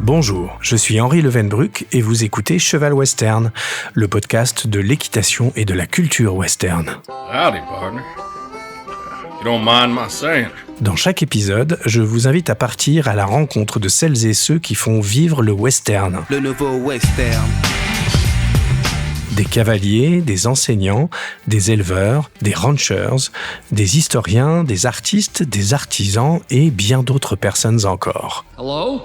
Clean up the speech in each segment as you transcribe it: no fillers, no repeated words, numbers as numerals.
Bonjour, je suis Henri Levenbruck et vous écoutez Cheval Western, le podcast de l'équitation et de la culture western. Howdy, partner. You don't mind my saying. Dans chaque épisode, je vous invite à partir à la rencontre de celles et ceux qui font vivre le western. Le nouveau western. Des cavaliers, des enseignants, des éleveurs, des ranchers, des historiens, des artistes, des artisans et bien d'autres personnes encore. Hello?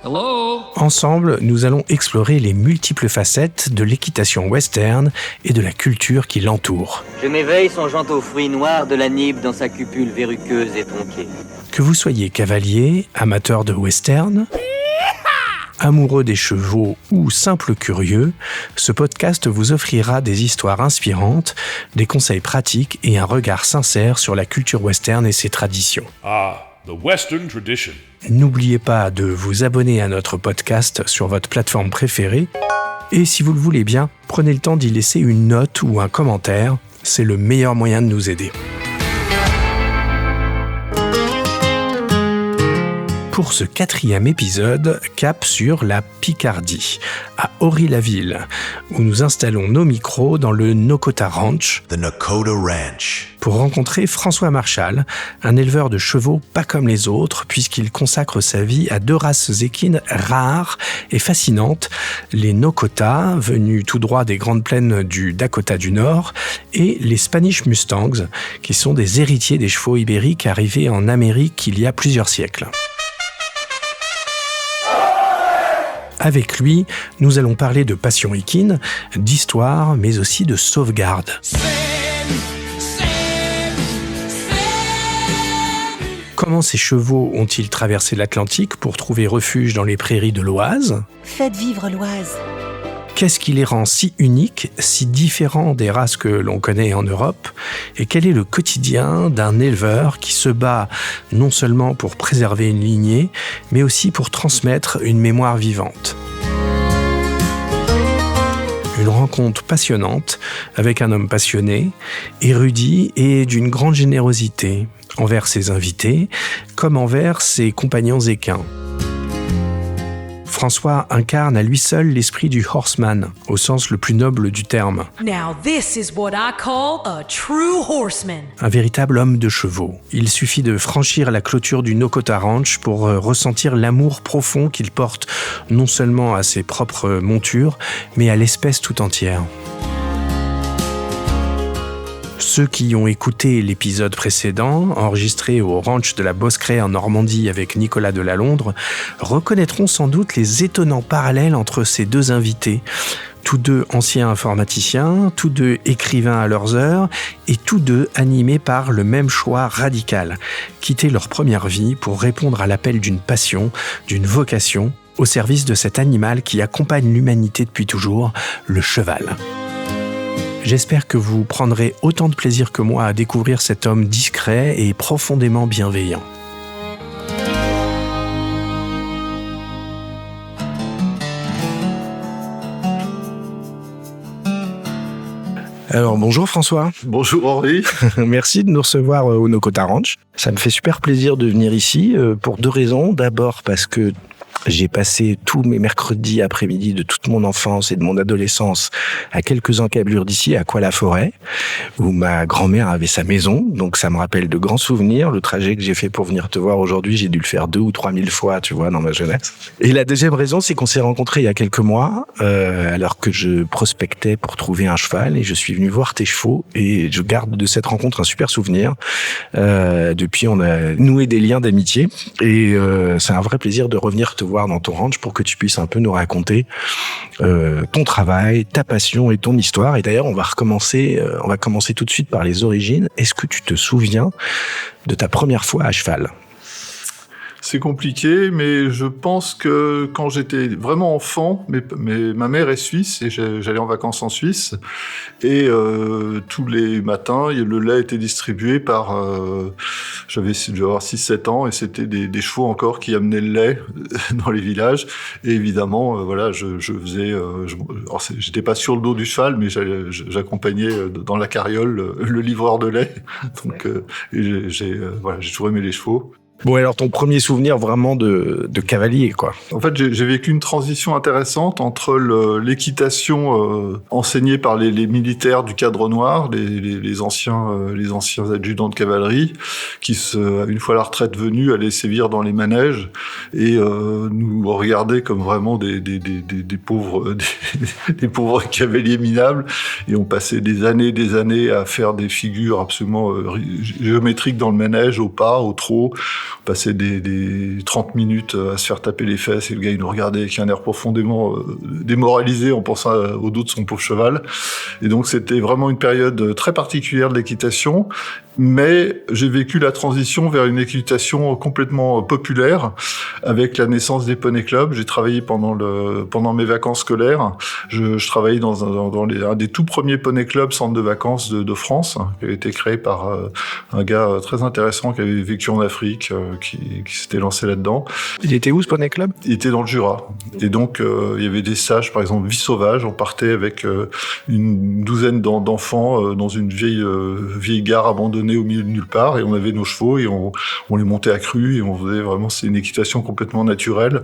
Hello? Ensemble, nous allons explorer les multiples facettes de l'équitation western et de la culture qui l'entoure. Je m'éveille songeant aux fruits noirs de la nibe dans sa cupule verruqueuse et tronquée. Que vous soyez cavalier, amateur de western, amoureux des chevaux ou simple curieux, ce podcast vous offrira des histoires inspirantes, des conseils pratiques et un regard sincère sur la culture western et ses traditions. The Western tradition. N'oubliez pas de vous abonner à notre podcast sur votre plateforme préférée et si vous le voulez bien, prenez le temps d'y laisser une note ou un commentaire, c'est le meilleur moyen de nous aider. Pour ce 4e épisode, cap sur la Picardie, à Ory-la-Ville, où nous installons nos micros dans le Nokota Ranch, The Nokota Ranch. Pour rencontrer François Marchal, un éleveur de chevaux pas comme les autres, puisqu'il consacre sa vie à 2 races équines rares et fascinantes, les Nokota, venus tout droit des grandes plaines du Dakota du Nord, et les Spanish Mustangs, qui sont des héritiers des chevaux ibériques arrivés en Amérique il y a plusieurs siècles. Avec lui, nous allons parler de passion équine, d'histoire, mais aussi de sauvegarde. Comment ces chevaux ont-ils traversé l'Atlantique pour trouver refuge dans les prairies de l'Oise ? Faites vivre l'Oise. Qu'est-ce qui les rend si uniques, si différents des races que l'on connaît en Europe ? Et quel est le quotidien d'un éleveur qui se bat non seulement pour préserver une lignée, mais aussi pour transmettre une mémoire vivante ? Une rencontre passionnante avec un homme passionné, érudit et d'une grande générosité envers ses invités comme envers ses compagnons équins. François incarne à lui seul l'esprit du horseman, au sens le plus noble du terme. Now this is what I call a true horseman. Un véritable homme de chevaux. Il suffit de franchir la clôture du Nokota Ranch pour ressentir l'amour profond qu'il porte non seulement à ses propres montures, mais à l'espèce tout entière. Ceux qui ont écouté l'épisode précédent, enregistré au ranch de la Boscraie en Normandie avec Nicolas Delalondres, reconnaîtront sans doute les étonnants parallèles entre ces 2 invités. Tous 2 anciens informaticiens, tous 2 écrivains à leurs heures, et tous 2 animés par le même choix radical, quitter leur première vie pour répondre à l'appel d'une passion, d'une vocation, au service de cet animal qui accompagne l'humanité depuis toujours, le cheval. J'espère que vous prendrez autant de plaisir que moi à découvrir cet homme discret et profondément bienveillant. Alors bonjour François. Bonjour Henri. Merci de nous recevoir au Nokota Ranch. Ça me fait super plaisir de venir ici pour 2 raisons. D'abord parce que j'ai passé tous mes mercredis après-midi de toute mon enfance et de mon adolescence à quelques encablures d'ici, à Coix-la-Forêt, où ma grand-mère avait sa maison. Donc ça me rappelle de grands souvenirs. Le trajet que j'ai fait pour venir te voir aujourd'hui, j'ai dû le faire 2 ou 3 000 fois, tu vois, dans ma jeunesse. Et la deuxième raison, c'est qu'on s'est rencontrés il y a quelques mois, alors que je prospectais pour trouver un cheval, et je suis venu voir tes chevaux, et je garde de cette rencontre un super souvenir. Depuis, on a noué des liens d'amitié, et c'est un vrai plaisir de revenir te voir dans ton ranch pour que tu puisses un peu nous raconter ton travail, ta passion et ton histoire. Et d'ailleurs, on va commencer tout de suite par les origines. Est-ce que tu te souviens de ta première fois à cheval ? C'est compliqué, mais je pense que quand j'étais vraiment enfant, ma mère est suisse et j'allais en vacances en Suisse. Et tous les matins, le lait était distribué par... je devais avoir 6-7 ans et c'était des chevaux encore qui amenaient le lait dans les villages. Et évidemment, voilà, je faisais... alors j'étais pas sur le dos du cheval, mais j'accompagnais dans la carriole le livreur de lait. Donc j'ai toujours aimé les chevaux. Bon, alors ton premier souvenir vraiment de cavalier, quoi. En fait, j'ai vécu une transition intéressante entre l'équitation enseignée par les militaires du cadre noir, les anciens adjudants de cavalerie, qui, une fois la retraite venue, allaient sévir dans les manèges et nous regardaient comme vraiment des pauvres cavaliers minables. Et on passait des années à faire des figures absolument géométriques dans le manège, au pas, au trot. On passait des 30 minutes à se faire taper les fesses et le gars il nous regardait avec un air profondément démoralisé en pensant au dos de son pauvre cheval. Et donc c'était vraiment une période très particulière de l'équitation. Mais j'ai vécu la transition vers une équitation complètement populaire avec la naissance des poney clubs. J'ai travaillé pendant mes vacances scolaires. Je travaillais dans un des tout premiers poney clubs centres de vacances de France, qui avait été créé par un gars très intéressant qui avait vécu en Afrique, qui s'était lancé là-dedans. Il était où ce poney club ? Il était dans le Jura. Et donc il y avait des stages, par exemple vie sauvage. On partait avec une douzaine d'enfants dans une vieille gare abandonnée au milieu de nulle part, et on avait nos chevaux et on les montait à cru et on faisait vraiment, c'est une équitation complètement naturelle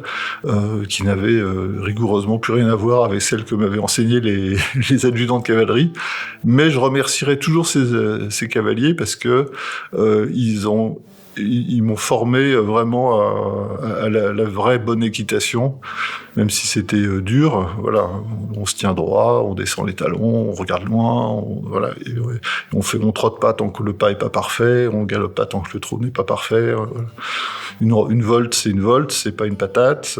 qui n'avait rigoureusement plus rien à voir avec celle que m'avaient enseigné les adjudants de cavalerie. Mais je remercierai toujours ces cavaliers parce que ils m'ont formé vraiment à la vraie bonne équitation, même si c'était dur. Voilà, on se tient droit, on descend les talons, on regarde loin, voilà, on trotte pas tant que le pas est pas parfait, on galope pas tant que le trot n'est pas parfait. Une volte, c'est une volte, c'est pas une patate.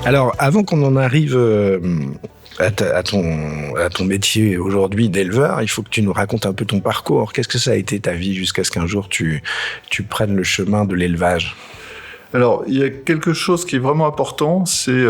Alors, avant qu'on en arrive à ton métier aujourd'hui d'éleveur, il faut que tu nous racontes un peu ton parcours. Qu'est-ce que ça a été ta vie jusqu'à ce qu'un jour tu prennes le chemin de l'élevage ? Alors, il y a quelque chose qui est vraiment important, c'est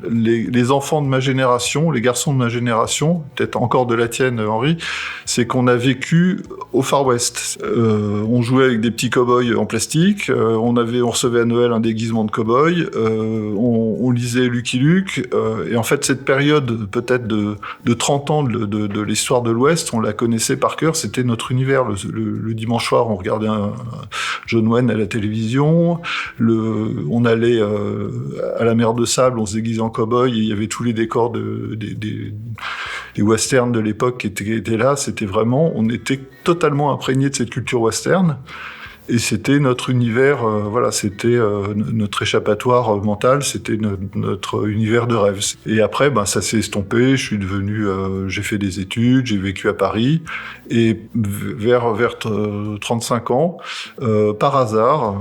les enfants de ma génération, les garçons de ma génération, peut-être encore de la tienne, Henri, c'est qu'on a vécu au Far West. On jouait avec des petits cow-boys en plastique, on recevait à Noël un déguisement de cow-boy, on lisait Lucky Luke, et en fait, cette période peut-être de 30 ans de l'histoire de l'Ouest, on la connaissait par cœur, c'était notre univers. Le dimanche soir, on regardait un John Wayne à la télévision. On allait à la mer de Sable, on se déguisait en cow-boy, et il y avait tous les décors des westerns de l'époque qui étaient là. C'était vraiment, on était totalement imprégné de cette culture western. Et c'était notre univers, c'était notre échappatoire mental, c'était notre univers de rêve. Et après, ça s'est estompé, j'ai fait des études, j'ai vécu à Paris, et vers 35 ans, par hasard,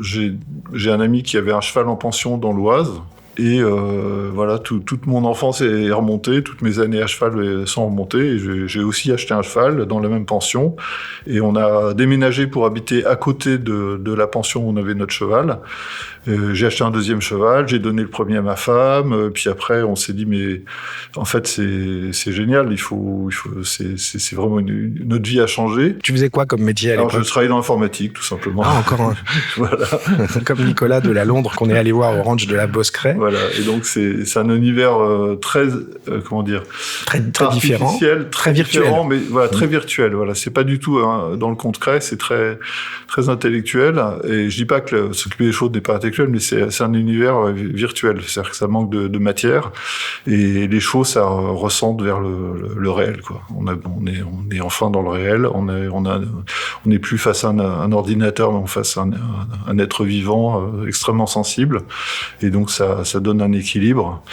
j'ai un ami qui avait un cheval en pension dans l'Oise. Et toute mon enfance est remontée, toutes mes années à cheval sont remontées. Et j'ai aussi acheté un cheval dans la même pension. Et on a déménagé pour habiter à côté de la pension où on avait notre cheval. J'ai acheté un deuxième cheval, j'ai donné le premier à ma femme. Puis après, on s'est dit, mais en fait, c'est génial. C'est vraiment notre vie a changé. Tu faisais quoi comme métier à l'époque ? Alors, je travaillais dans l'informatique, tout simplement. Ah, encore un. Voilà. Comme Nicolas de la Londres qu'on est allé voir au ranch de la Boscraie. Voilà. Et donc, c'est un univers très très différent, très virtuel. Différent, mais voilà, très virtuel. Voilà. C'est pas du tout dans le concret, c'est très, très intellectuel. Et je dis pas que s'occuper des choses n'est pas intellectuel, mais c'est un univers virtuel. C'est-à-dire que ça manque de matière. Et les choses, ça ressemble vers le réel, quoi. On est enfin dans le réel. On n'est plus face à un ordinateur, mais face à un être vivant extrêmement sensible. Et donc, ça donne un équilibre.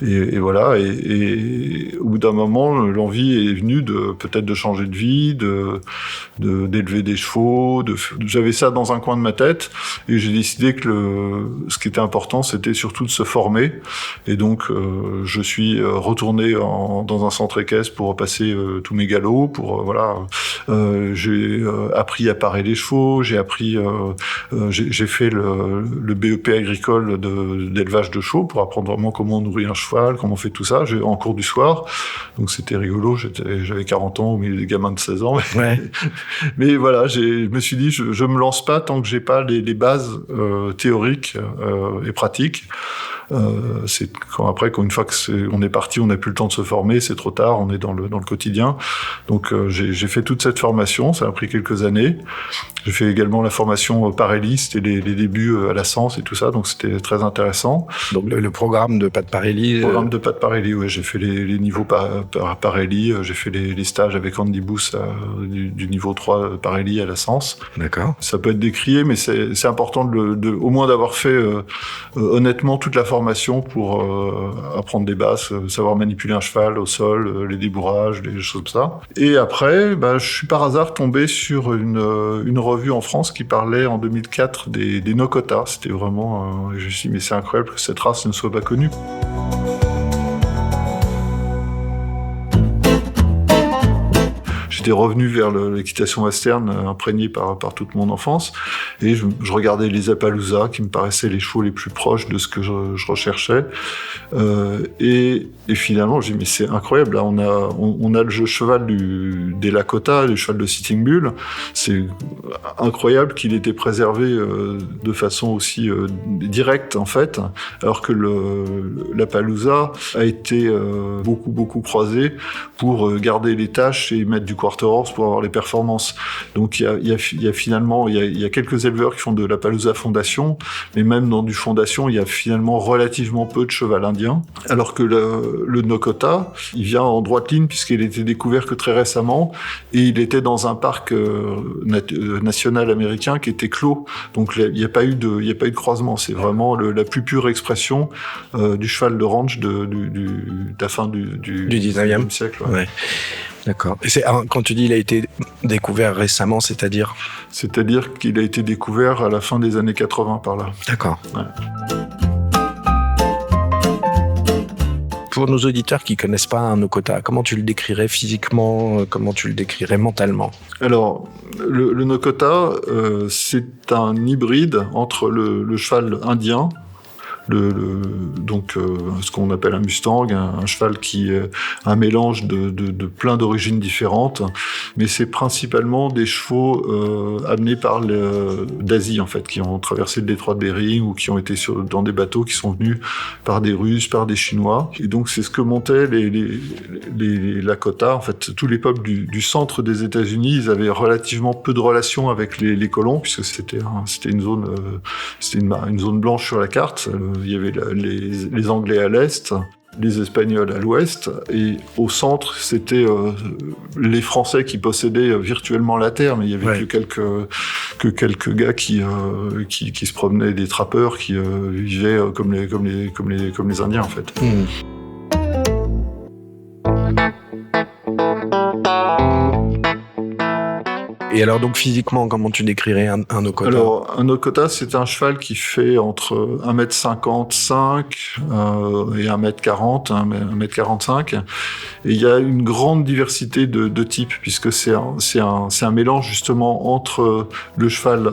Et voilà. Et au bout d'un moment, l'envie est venue peut-être de changer de vie, d'élever des chevaux. J'avais ça dans un coin de ma tête. Et j'ai décidé que ce qui était important, c'était surtout de se former. Et donc, je suis retourné dans un centre équestre pour repasser tous mes galops. J'ai appris à parer les chevaux. J'ai fait le BEP agricole d'élevage de chevaux pour apprendre vraiment comment on nourrit un cheval, comment on fait tout ça. En cours du soir. Donc, c'était rigolo. J'avais 40 ans au milieu des gamins de 16 ans. Ouais. Mais voilà, je me suis dit, je me lance pas tant que j'ai pas les bases théoriques et pratiques. C'est quand une fois on est parti, on n'a plus le temps de se former, c'est trop tard, on est dans le quotidien. Donc j'ai fait toute cette formation, ça a pris quelques années. J'ai fait également la formation Parelli, c'était les débuts à la Sens et tout ça, donc c'était très intéressant. Donc le programme de Pat Parelli. Le programme de Pat Parelli, oui, j'ai fait les niveaux Parelli, j'ai fait les stages avec Andy Booth du niveau 3 Parelli à la Sens. D'accord. Ça peut être décrié, mais c'est important au moins d'avoir fait honnêtement toute la formation pour apprendre des bases, savoir manipuler un cheval au sol, les débourrages, les choses comme ça. Et après, je suis par hasard tombé sur une revue en France qui parlait en 2004 des Nokota. C'était vraiment... je me suis dit, mais c'est incroyable que cette race ne soit pas connue. J'étais revenu vers l'équitation western imprégné par toute mon enfance et je regardais les Appaloosa qui me paraissaient les chevaux les plus proches de ce que je recherchais et finalement je dis mais c'est incroyable, là on a le cheval des Lakota, le cheval de Sitting Bull, c'est incroyable qu'il ait été préservé de façon aussi directe en fait, alors que l'Appaloosa a été beaucoup croisé pour garder les tâches et mettre du quarter horse pour avoir les performances. Donc il y a finalement il y a quelques éleveurs qui font de l'Appaloosa fondation, mais même dans du fondation il y a finalement relativement peu de cheval indien, alors que le Nokota il vient en droite ligne puisqu'il a été découvert que très récemment et il était dans un parc national américain qui était clos, donc il n'y a pas eu de croisement, c'est vraiment la plus pure expression du cheval de ranch de la fin du 19e siècle. Ouais. D'accord. Et quand tu dis il a été découvert récemment, c'est-à-dire ? C'est-à-dire qu'il a été découvert à la fin des années 80 par là. D'accord. Ouais. Pour nos auditeurs qui connaissent pas un Nokota, comment tu le décrirais physiquement ? Comment tu le décrirais mentalement ? Alors, le Nokota, c'est un hybride entre le cheval indien, ce qu'on appelle un Mustang, un cheval qui est un mélange de plein d'origines différentes, mais c'est principalement des chevaux amenés d'Asie en fait, qui ont traversé le détroit de Bering ou qui ont été dans des bateaux qui sont venus par des Russes, par des Chinois. Et donc c'est ce que montaient les Lakota. En fait, tous les peuples du centre des États-Unis, ils avaient relativement peu de relations avec les colons, puisque c'était une zone blanche sur la carte. Il y avait les Anglais à l'est, les Espagnols à l'ouest, et au centre, c'était les Français qui possédaient virtuellement la terre, mais il y avait que quelques gars qui se promenaient, des trappeurs qui vivaient comme les Indiens en fait. Et alors donc physiquement, comment tu décrirais un Nokota ? Alors un Nokota, c'est un cheval qui fait entre 1m55 et 1m40, 1m45. Et il y a une grande diversité de types, puisque c'est un mélange justement entre le cheval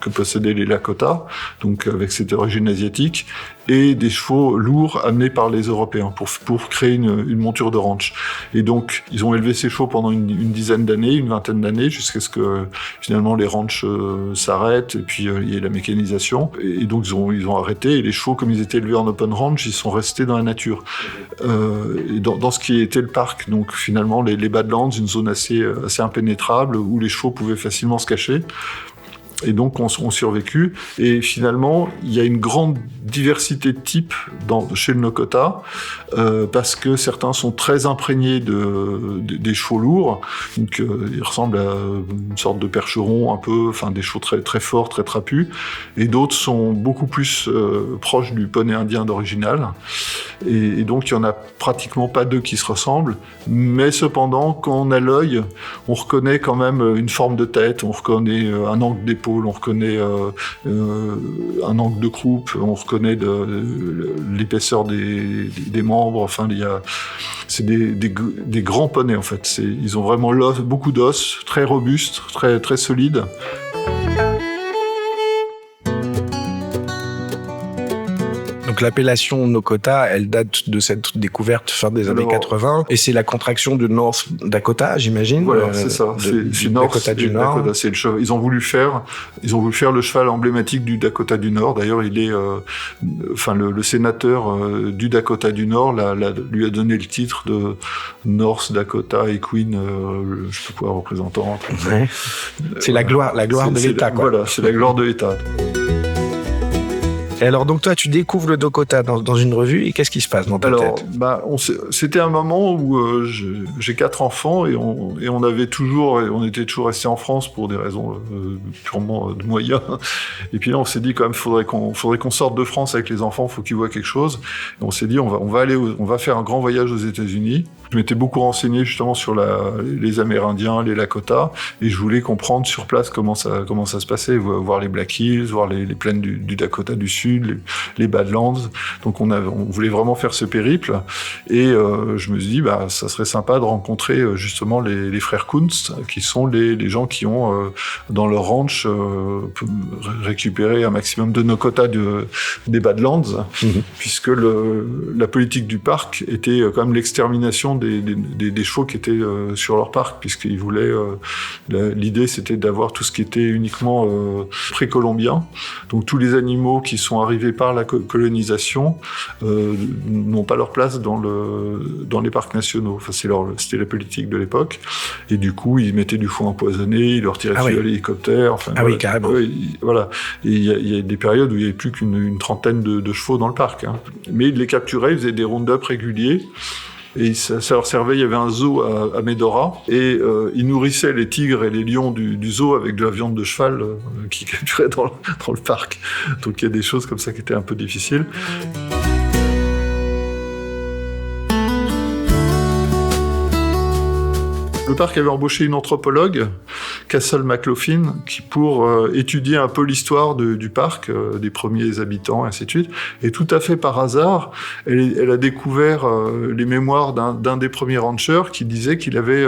que possédaient les Lakota, donc avec cette origine asiatique, et des chevaux lourds amenés par les Européens pour créer une monture de ranch. Et donc, ils ont élevé ces chevaux pendant une dizaine d'années, une vingtaine d'années, jusqu'à ce que finalement les ranchs s'arrêtent et puis il y ait la mécanisation. Et donc, ils ont arrêté. Et les chevaux, comme ils étaient élevés en open ranch, ils sont restés dans la nature. Et dans ce qui était le parc, donc finalement les Badlands, une zone assez impénétrable où les chevaux pouvaient facilement se cacher. Et donc, on survécu. Et finalement, il y a une grande diversité de types chez le Nokota, parce que certains sont très imprégnés des chevaux lourds. Donc, ils ressemblent à une sorte de percheron, un peu, enfin, des chevaux très, très forts, très trapus. Et d'autres sont beaucoup plus proches du poney indien d'original. Et donc, il y en a pratiquement pas deux qui se ressemblent. Mais cependant, quand on a l'œil, on reconnaît quand même une forme de tête, on reconnaît un angle d'épaule, on reconnaît un angle de croupe, on reconnaît l'épaisseur des membres. Enfin, c'est des grands poneys en fait. Ils ont vraiment beaucoup d'os, très robustes, très très solides. Donc Donc l'appellation Nokota, elle date de cette découverte fin des années 80, et c'est la contraction de North Dakota, j'imagine. Voilà, c'est ça. C'est North Dakota du Nord. Dakota, c'est le cheval. Ils ont voulu faire le cheval emblématique du Dakota du Nord. D'ailleurs, il est, le sénateur du Dakota du Nord lui a donné le titre de North Dakota Equine, je sais pas quoi, représentant. Ouais. C'est la gloire de l'État, quoi. Voilà, c'est la gloire de l'État. Et alors, donc toi, tu découvres le Dakota dans une revue, et qu'est-ce qui se passe dans ta tête ? C'était un moment où j'ai 4 enfants et on était toujours restés en France pour des raisons purement de moyens. Et puis là, on s'est dit quand même, faudrait qu'on sorte de France avec les enfants, faut qu'ils voient quelque chose. Et on s'est dit, on va faire un grand voyage aux États-Unis. Je m'étais beaucoup renseigné justement sur les Amérindiens, les Lakota, et je voulais comprendre sur place comment ça se passait, voir les Black Hills, voir les plaines du Dakota du Sud, les Badlands. Donc on voulait vraiment faire ce périple, et je me suis dit ça serait sympa de rencontrer justement les frères Kunz, qui sont les gens qui ont dans leur ranch récupéré un maximum de Nokota des Badlands, puisque la politique du parc était quand même l'extermination des chevaux qui étaient sur leur parc, puisqu'ils voulaient l'idée c'était d'avoir tout ce qui était uniquement précolombien. Donc tous les animaux qui sont arrivés par la colonisation n'ont pas leur place dans les parcs nationaux. Enfin, c'était la politique de l'époque. Et du coup, ils mettaient du foin empoisonné, ils leur tiraient dessus à l'hélicoptère. Enfin, oui, carrément. Voilà. Et il y a des périodes où il n'y avait plus qu'une trentaine de chevaux dans le parc. Hein. Mais ils les capturaient, ils faisaient des round-up réguliers. Et ça leur servait, il y avait un zoo à Medora, et ils nourrissaient les tigres et les lions du zoo avec de la viande de cheval qu'ils capturaient dans le parc. Donc il y a des choses comme ça qui étaient un peu difficiles. Le parc avait embauché une anthropologue, Castle McLaughlin, qui pour étudier un peu l'histoire du parc, des premiers habitants, et ainsi de suite. Et tout à fait par hasard, elle a découvert les mémoires d'un des premiers ranchers qui disait qu'il avait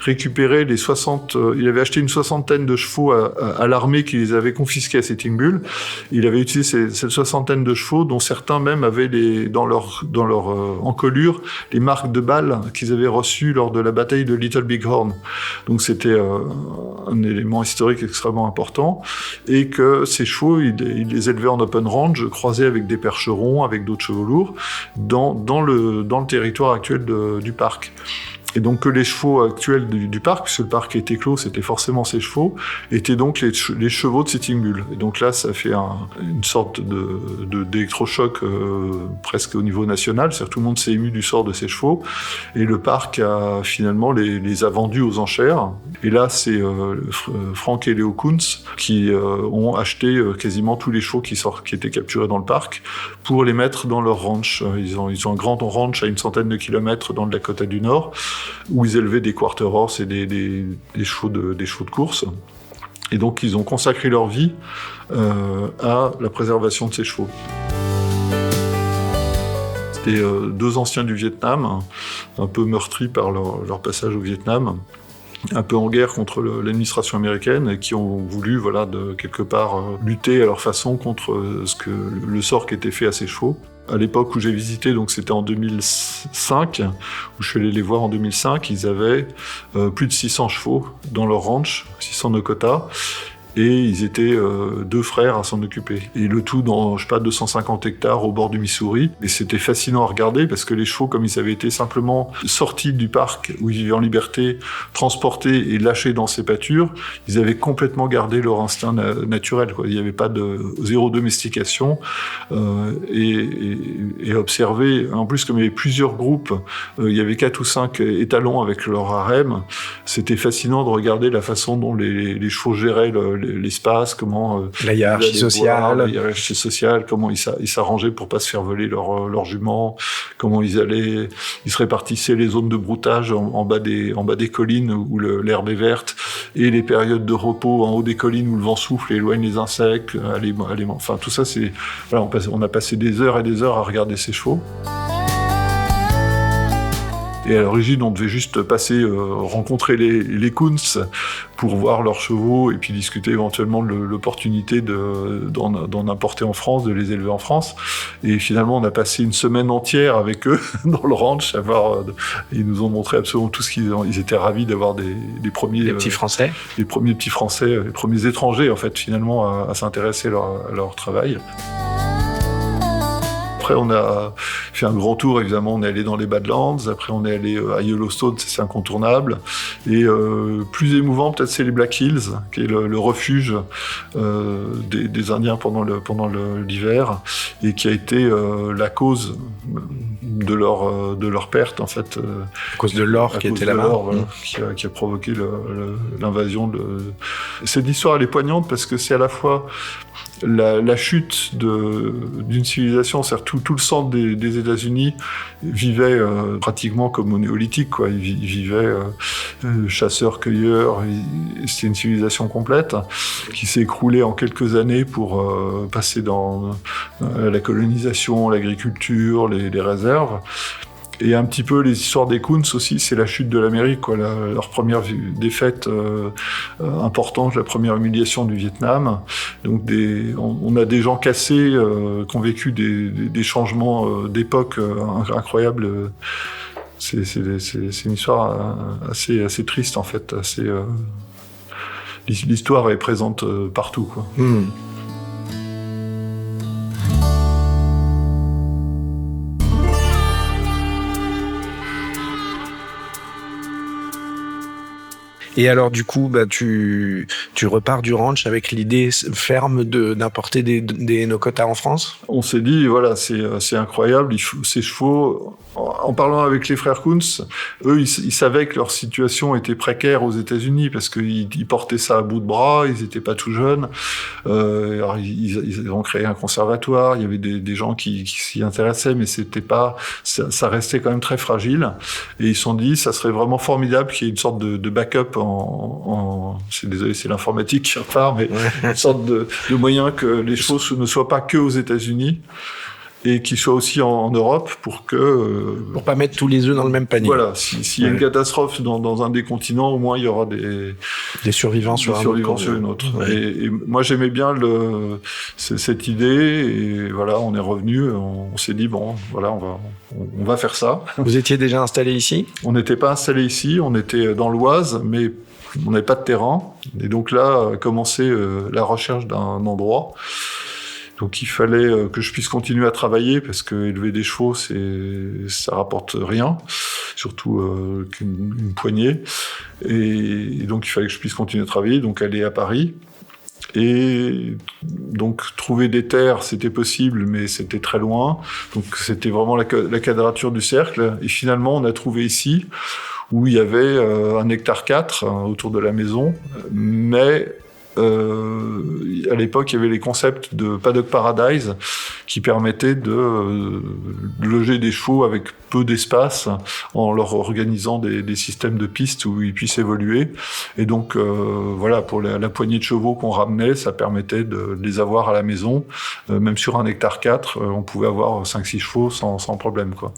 récupéré il avait acheté une 60aine de chevaux à l'armée qui les avait confisqués à Sitting Bull. Il avait utilisé cette 60aine de chevaux, dont certains même avaient dans leur encolure les marques de balles qu'ils avaient reçues lors de la bataille de Little Bighorn. Donc c'était un élément historique extrêmement important, et que ces chevaux, il les élevait en open range, croisés avec des percherons, avec d'autres chevaux lourds, dans le territoire actuel du parc. Et donc que les chevaux actuels du parc, puisque le parc était clos, c'était forcément ces chevaux, étaient donc les chevaux de Sitting Bull. Et donc là, ça fait une sorte d'électrochoc presque au niveau national. C'est-à-dire tout le monde s'est ému du sort de ces chevaux. Et le parc a finalement les a vendus aux enchères. Et là, c'est Frank et Leo Kunz qui ont acheté quasiment tous les chevaux qui étaient capturés dans le parc pour les mettre dans leur ranch. Ils ont un grand ranch à une centaine de kilomètres dans le Dakota du Nord, où ils élevaient des quarter horse et des chevaux de course. Et donc, ils ont consacré leur vie à la préservation de ces chevaux. C'était 2 anciens du Vietnam, un peu meurtris par leur passage au Vietnam, un peu en guerre contre l'administration américaine, et qui ont voulu, quelque part, lutter à leur façon contre le sort qui était fait à ces chevaux. À l'époque où j'ai visité, donc c'était en 2005, où je suis allé les voir en 2005, ils avaient plus de 600 chevaux dans leur ranch, 600 Nokota, et ils étaient 2 frères à s'en occuper. Et le tout dans, 250 hectares au bord du Missouri. Et c'était fascinant à regarder, parce que les chevaux, comme ils avaient été simplement sortis du parc où ils vivaient en liberté, transportés et lâchés dans ces pâtures, ils avaient complètement gardé leur instinct naturel, quoi. Il n'y avait pas zéro domestication. Et observer, en plus comme il y avait plusieurs groupes, il y avait 4 ou 5 étalons avec leur harem, c'était fascinant de regarder la façon dont les chevaux géraient l'espace, comment la hiérarchie sociale, comment ils s'arrangeaient pour pas se faire voler leurs juments, comment ils se répartissaient les zones de broutage en bas des collines où l'herbe est verte, et les périodes de repos en haut des collines où le vent souffle et éloigne les insectes, enfin tout ça on a passé des heures et des heures à regarder ces chevaux. Et à l'origine, on devait juste passer, rencontrer les Kunz pour voir leurs chevaux et puis discuter éventuellement de l'opportunité d'en importer en France, de les élever en France. Et finalement, on a passé une semaine entière avec eux dans le ranch. Ils nous ont montré absolument tout ce ils étaient ravis d'avoir des premiers... Les petits Français. Les premiers petits Français, les premiers étrangers, en fait, finalement, à s'intéresser à leur travail. Après, on a fait un grand tour, évidemment, on est allé dans les Badlands, après on est allé à Yellowstone, c'est incontournable. Et plus émouvant, peut-être, c'est les Black Hills, qui est le refuge des Indiens pendant l'hiver, et qui a été la cause de leur perte, en fait. À cause de l'or qui était là-bas. Voilà, qui a provoqué l'invasion Cette histoire, elle est poignante parce que c'est à la fois la chute d'une civilisation, c'est-à-dire tout le centre des États-Unis vivait pratiquement comme au néolithique, quoi. Ils vivaient chasseurs-cueilleurs, c'était une civilisation complète qui s'est écroulée en quelques années pour passer dans la colonisation, l'agriculture, les réserves. Et un petit peu les histoires des Kunz aussi, c'est la chute de l'Amérique, quoi. Leur première défaite importante, la première humiliation du Vietnam. Donc on a des gens cassés qui ont vécu des changements d'époque incroyables. C'est une histoire assez triste, en fait. L'histoire est présente partout, quoi. Et alors, du coup, tu repars du ranch avec l'idée ferme d'importer des Nokota en France ? On s'est dit, voilà, c'est incroyable, ces chevaux... En parlant avec les frères Kunz, eux, ils savaient que leur situation était précaire aux États-Unis parce qu'ils portaient ça à bout de bras, ils n'étaient pas tout jeunes. Alors ils ont créé un conservatoire, il y avait des gens qui s'y intéressaient, mais c'était pas, ça restait quand même très fragile. Et ils se sont dit, ça serait vraiment formidable qu'il y ait une sorte de backup désolé, c'est l'informatique qui repart, mais une sorte de moyen que les chevaux ne soient pas que aux États-Unis, et qu'ils soient aussi en Europe pour pas mettre tous les œufs dans le même panier. Voilà, s'il y a une catastrophe dans un des continents, au moins il y aura des survivants sur une autre. Ouais. Et moi j'aimais bien cette idée, et voilà, on est revenu, on s'est dit bon, voilà, on va faire ça. Vous étiez déjà installé ici ? On n'était pas installé ici, on était dans l'Oise, mais on n'avait pas de terrain, et donc là a commencé la recherche d'un endroit. Donc il fallait que je puisse continuer à travailler parce que élever des chevaux, ça rapporte rien, surtout qu'une poignée. Et donc il fallait que je puisse continuer à travailler, donc aller à Paris. Et donc trouver des terres, c'était possible, mais c'était très loin. Donc c'était vraiment la quadrature du cercle. Et finalement, on a trouvé ici où il y avait 1,4 hectare autour de la maison, mais à l'époque, il y avait les concepts de Paddock Paradise qui permettaient de loger des chevaux avec peu d'espace en leur organisant des systèmes de pistes où ils puissent évoluer. Et donc, voilà, pour la poignée de chevaux qu'on ramenait, ça permettait de les avoir à la maison. Même sur 1,4 hectare, on pouvait avoir 5-6 chevaux sans problème, quoi.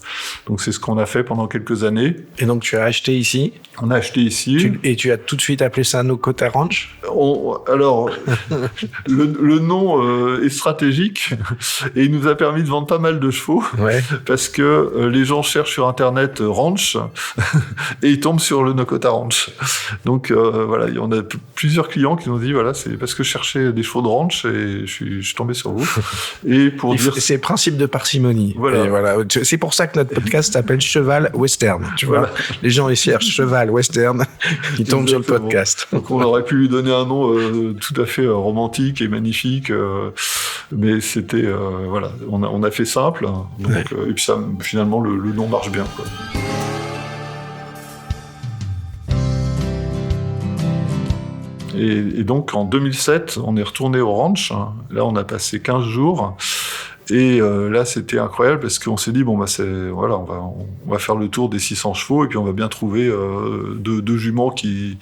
Donc, c'est ce qu'on a fait pendant quelques années. Et donc, tu as acheté ici ? On a acheté ici. Et tu as tout de suite appelé ça Nokota Ranch ? Alors, le nom est stratégique et il nous a permis de vendre pas mal de chevaux, ouais. Parce que les gens cherchent sur Internet ranch et ils tombent sur le Nokota Ranch. Donc voilà, on a plusieurs clients qui nous ont dit voilà, c'est parce que je cherchais des chevaux de ranch et je suis tombé sur vous. Et pour dire c'est principe de parcimonie. Voilà. C'est pour ça que notre podcast s'appelle Cheval Western. Tu vois, les gens ils cherchent Cheval Western, ils tombent sur le podcast. Donc on aurait pu lui donner un nom tout à fait romantique et magnifique, mais c'était voilà, on a fait simple, donc, ouais. Et puis ça, finalement le nom marche bien, quoi. Et donc en 2007, on est retourné au ranch. Là, on a passé 15 jours. Et là, c'était incroyable parce qu'on s'est dit, bon, bah, voilà, on va faire le tour des 600 chevaux et puis on va bien trouver deux juments qui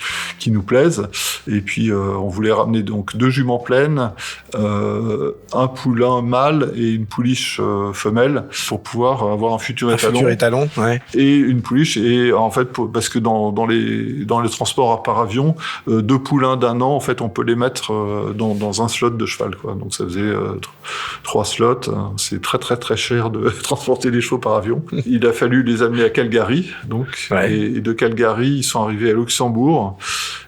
nous plaisent. Et puis, on voulait ramener donc 2 juments pleines, un poulain mâle et une pouliche femelle pour pouvoir avoir un futur étalon. Ouais. Et une pouliche. Et en fait, parce que dans les transports par avion, 2 poulains d'1 an, en fait, on peut les mettre dans un slot de cheval, quoi. Donc, ça faisait 3 slots. C'est très, très, très cher de transporter les chevaux par avion. Il a fallu les amener à Calgary, donc. Ouais. Et de Calgary, ils sont arrivés à Luxembourg.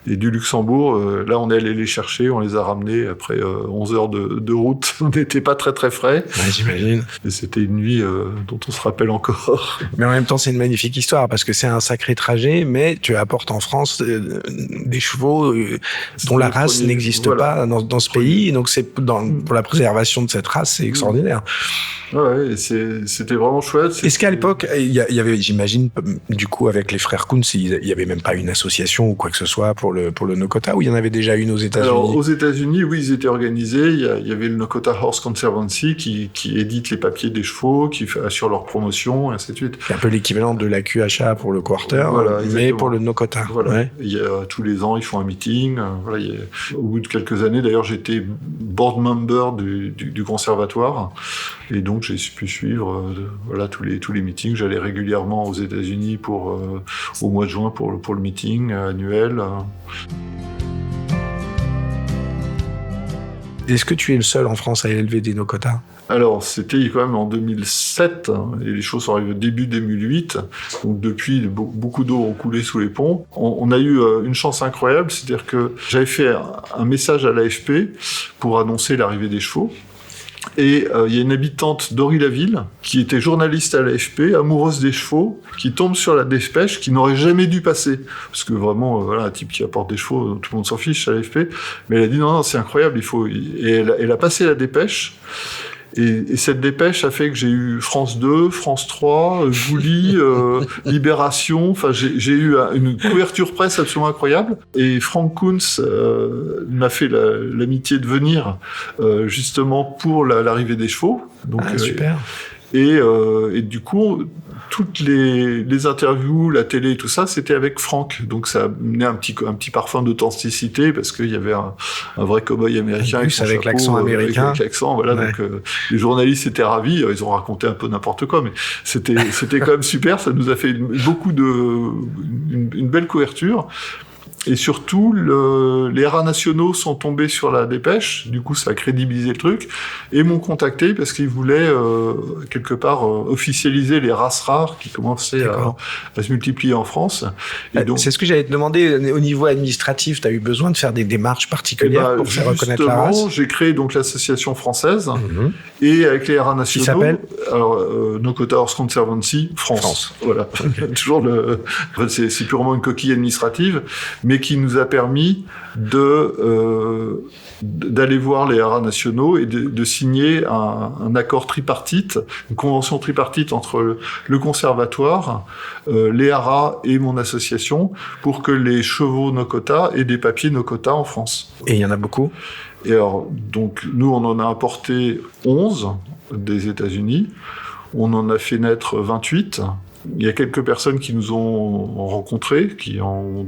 Et du Luxembourg, là, on est allé les chercher, on les a ramenés après 11 heures de route. On n'était pas très, très frais. Ouais, j'imagine. Et c'était une nuit dont on se rappelle encore. Mais en même temps, c'est une magnifique histoire parce que c'est un sacré trajet, mais tu apportes en France des chevaux dont la race n'existe pas dans ce pays. Et donc, pour la préservation de cette race, c'est extraordinaire. Ouais, c'était vraiment chouette. Est-ce qu'à l'époque, il y avait, j'imagine, du coup, avec les frères Kunz, il y avait même pas une association ou quoi que ce soit pour le Nokota, ou il y en avait déjà une aux États-Unis? Alors, aux États-Unis, oui, ils étaient organisés. Il y avait le Nokota Horse Conservancy qui édite les papiers des chevaux, qui assure leur promotion, et ainsi de suite. C'est un peu l'équivalent de la QHA pour le quarter, voilà, mais pour le Nokota. Voilà. Ouais. Tous les ans, ils font un meeting. Voilà, au bout de quelques années, d'ailleurs, j'étais board member du conservatoire. Et donc, j'ai pu suivre tous les meetings. J'allais régulièrement aux États-Unis au mois de juin pour le meeting annuel. Est-ce que tu es le seul en France à élever des Nokota? Alors, c'était quand même en 2007, et les choses sont arrivées au début 2008. Donc, depuis, beaucoup d'eau ont coulé sous les ponts. On a eu une chance incroyable, c'est-à-dire que j'avais fait un message à l'AFP pour annoncer l'arrivée des chevaux. Et il y a une habitante d'Ory-la-Ville qui était journaliste à l'AFP, amoureuse des chevaux, qui tombe sur la dépêche qui n'aurait jamais dû passer. Parce que vraiment, voilà, un type qui apporte des chevaux, tout le monde s'en fiche à l'AFP. Mais elle a dit non, c'est incroyable, il faut. Et elle a passé la dépêche. Et cette dépêche a fait que j'ai eu France 2, France 3, Bouli, Libération. Enfin, j'ai eu une couverture presse absolument incroyable. Et Frank Kunz m'a fait l'amitié de venir justement pour l'arrivée des chevaux. Donc, super. Et du coup, toutes les interviews, la télé et tout ça, c'était avec Franck. Donc ça a amené un petit parfum d'authenticité parce qu'il y avait un vrai cow-boy américain avec son avec chapeau, l'accent américain. avec l'accent, voilà. Ouais. Donc les journalistes étaient ravis. Ils ont raconté un peu n'importe quoi, mais c'était quand même super. Ça nous a fait une belle couverture. Et surtout, les haras nationaux sont tombés sur la dépêche. Du coup, ça a crédibilisé le truc. Et m'ont contacté parce qu'ils voulaient, quelque part, officialiser les races rares qui commençaient à se multiplier en France. Et donc, c'est ce que j'allais te demander. Au niveau administratif, tu as eu besoin de faire des démarches particulières pour faire reconnaître la race? Justement, j'ai créé donc l'association française. Et avec les haras nationaux... Qui s'appelle? Alors, Nokota Horse Conservancy France. Voilà. Okay. Toujours c'est purement une coquille administrative, mais qui nous a permis d'aller voir les haras nationaux et de signer un accord tripartite, une convention tripartite entre le conservatoire, les haras et mon association, pour que les chevaux Nokota aient des papiers Nokota en France. Et il y en a beaucoup? Et alors, donc, nous, on en a importé 11 des États-Unis. On en a fait naître 28. Il y a quelques personnes qui nous ont rencontrés, qui ont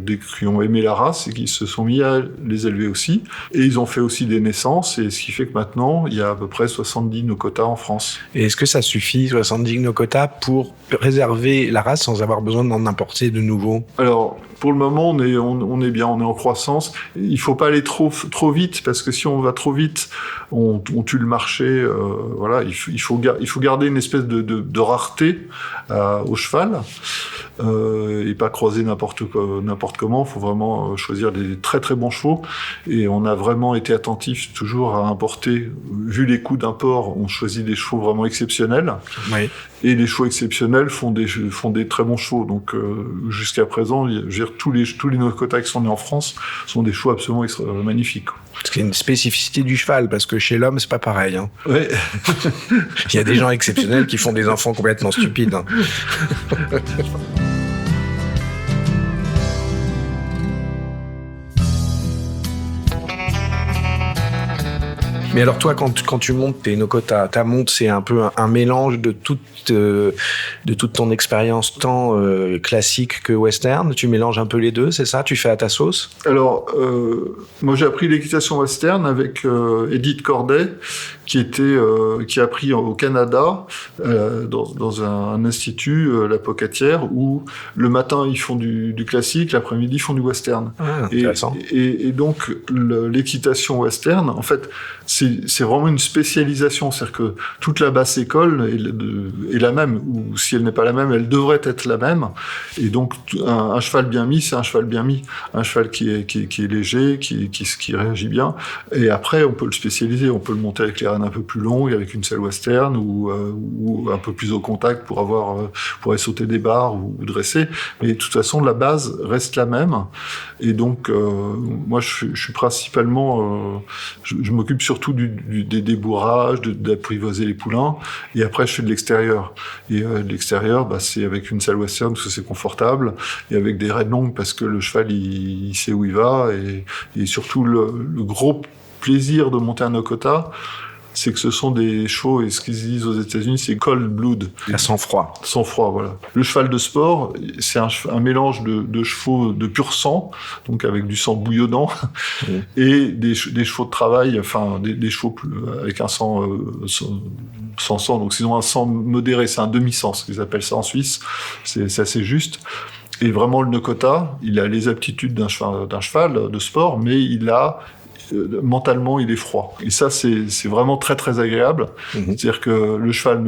aimé la race et qui se sont mis à les élever aussi. Et ils ont fait aussi des naissances, et ce qui fait que maintenant, il y a à peu près 70 Nokota en France. Et est-ce que ça suffit, 70 Nokota, pour préserver la race sans avoir besoin d'en importer de nouveaux? Alors, pour le moment, on est bien, on est en croissance. Il faut pas aller trop vite, parce que si on va trop vite, on tue le marché. Voilà, il faut garder une espèce de rareté au cheval, et pas croiser n'importe comment. Il faut vraiment choisir des très très bons chevaux. Et on a vraiment été attentif toujours à importer. Vu les coûts d'import, on choisit des chevaux vraiment exceptionnels. Oui. Et les chevaux exceptionnels font des très bons chevaux. Donc jusqu'à présent, je veux dire, tous les Nokota qui sont nés en France sont des chevaux absolument magnifiques. C'est une spécificité du cheval, parce que chez l'homme, c'est pas pareil. Hein. Ouais. Il y a des gens exceptionnels qui font des enfants complètement stupides. Hein. Mais alors toi, quand tu montes tes Nokota, ta monte, c'est un peu un mélange de toute ton expérience tant classique que western. Tu mélanges un peu les deux, c'est ça? Tu fais à ta sauce? Alors, moi j'ai appris l'équitation western avec Edith Corday, qui a appris au Canada dans un institut, la Pocatière, où le matin ils font du classique, l'après-midi ils font du western. Ah, intéressant. Et donc l'équitation western, en fait, c'est vraiment une spécialisation, c'est-à-dire que toute la basse école est la même, ou si elle n'est pas la même, elle devrait être la même. Et donc un cheval bien mis, c'est un cheval bien mis, un cheval qui est léger, qui réagit bien. Et après, on peut le spécialiser, on peut le monter avec les rênes un peu plus longues, avec une selle western, ou un peu plus au contact pour aller sauter des barres ou dresser. Mais de toute façon, la base reste la même. Et donc, moi, je suis principalement, je m'occupe surtout des débourrages, d'apprivoiser les poulains. Et après, je fais de l'extérieur. Et de l'extérieur, bah, c'est avec une selle western parce que c'est confortable, et avec des rênes longues parce que le cheval, il sait où il va. Et surtout, le gros plaisir de monter un Nokota, c'est que ce sont des chevaux, et ce qu'ils disent aux États-Unis, c'est cold blood. À sang-froid. Sang-froid, voilà. Le cheval de sport, c'est un mélange de chevaux de pur sang, donc avec du sang bouillonnant, et des chevaux de travail, enfin des chevaux avec un sang sans sang. Donc s'ils ont un sang modéré, c'est un demi-sang, ce qu'ils appellent ça en Suisse. C'est assez juste. Et vraiment, le Nokota, il a les aptitudes d'un cheval de sport, mais mentalement, il est froid. Et ça, c'est vraiment très, très agréable. C'est-à-dire que le cheval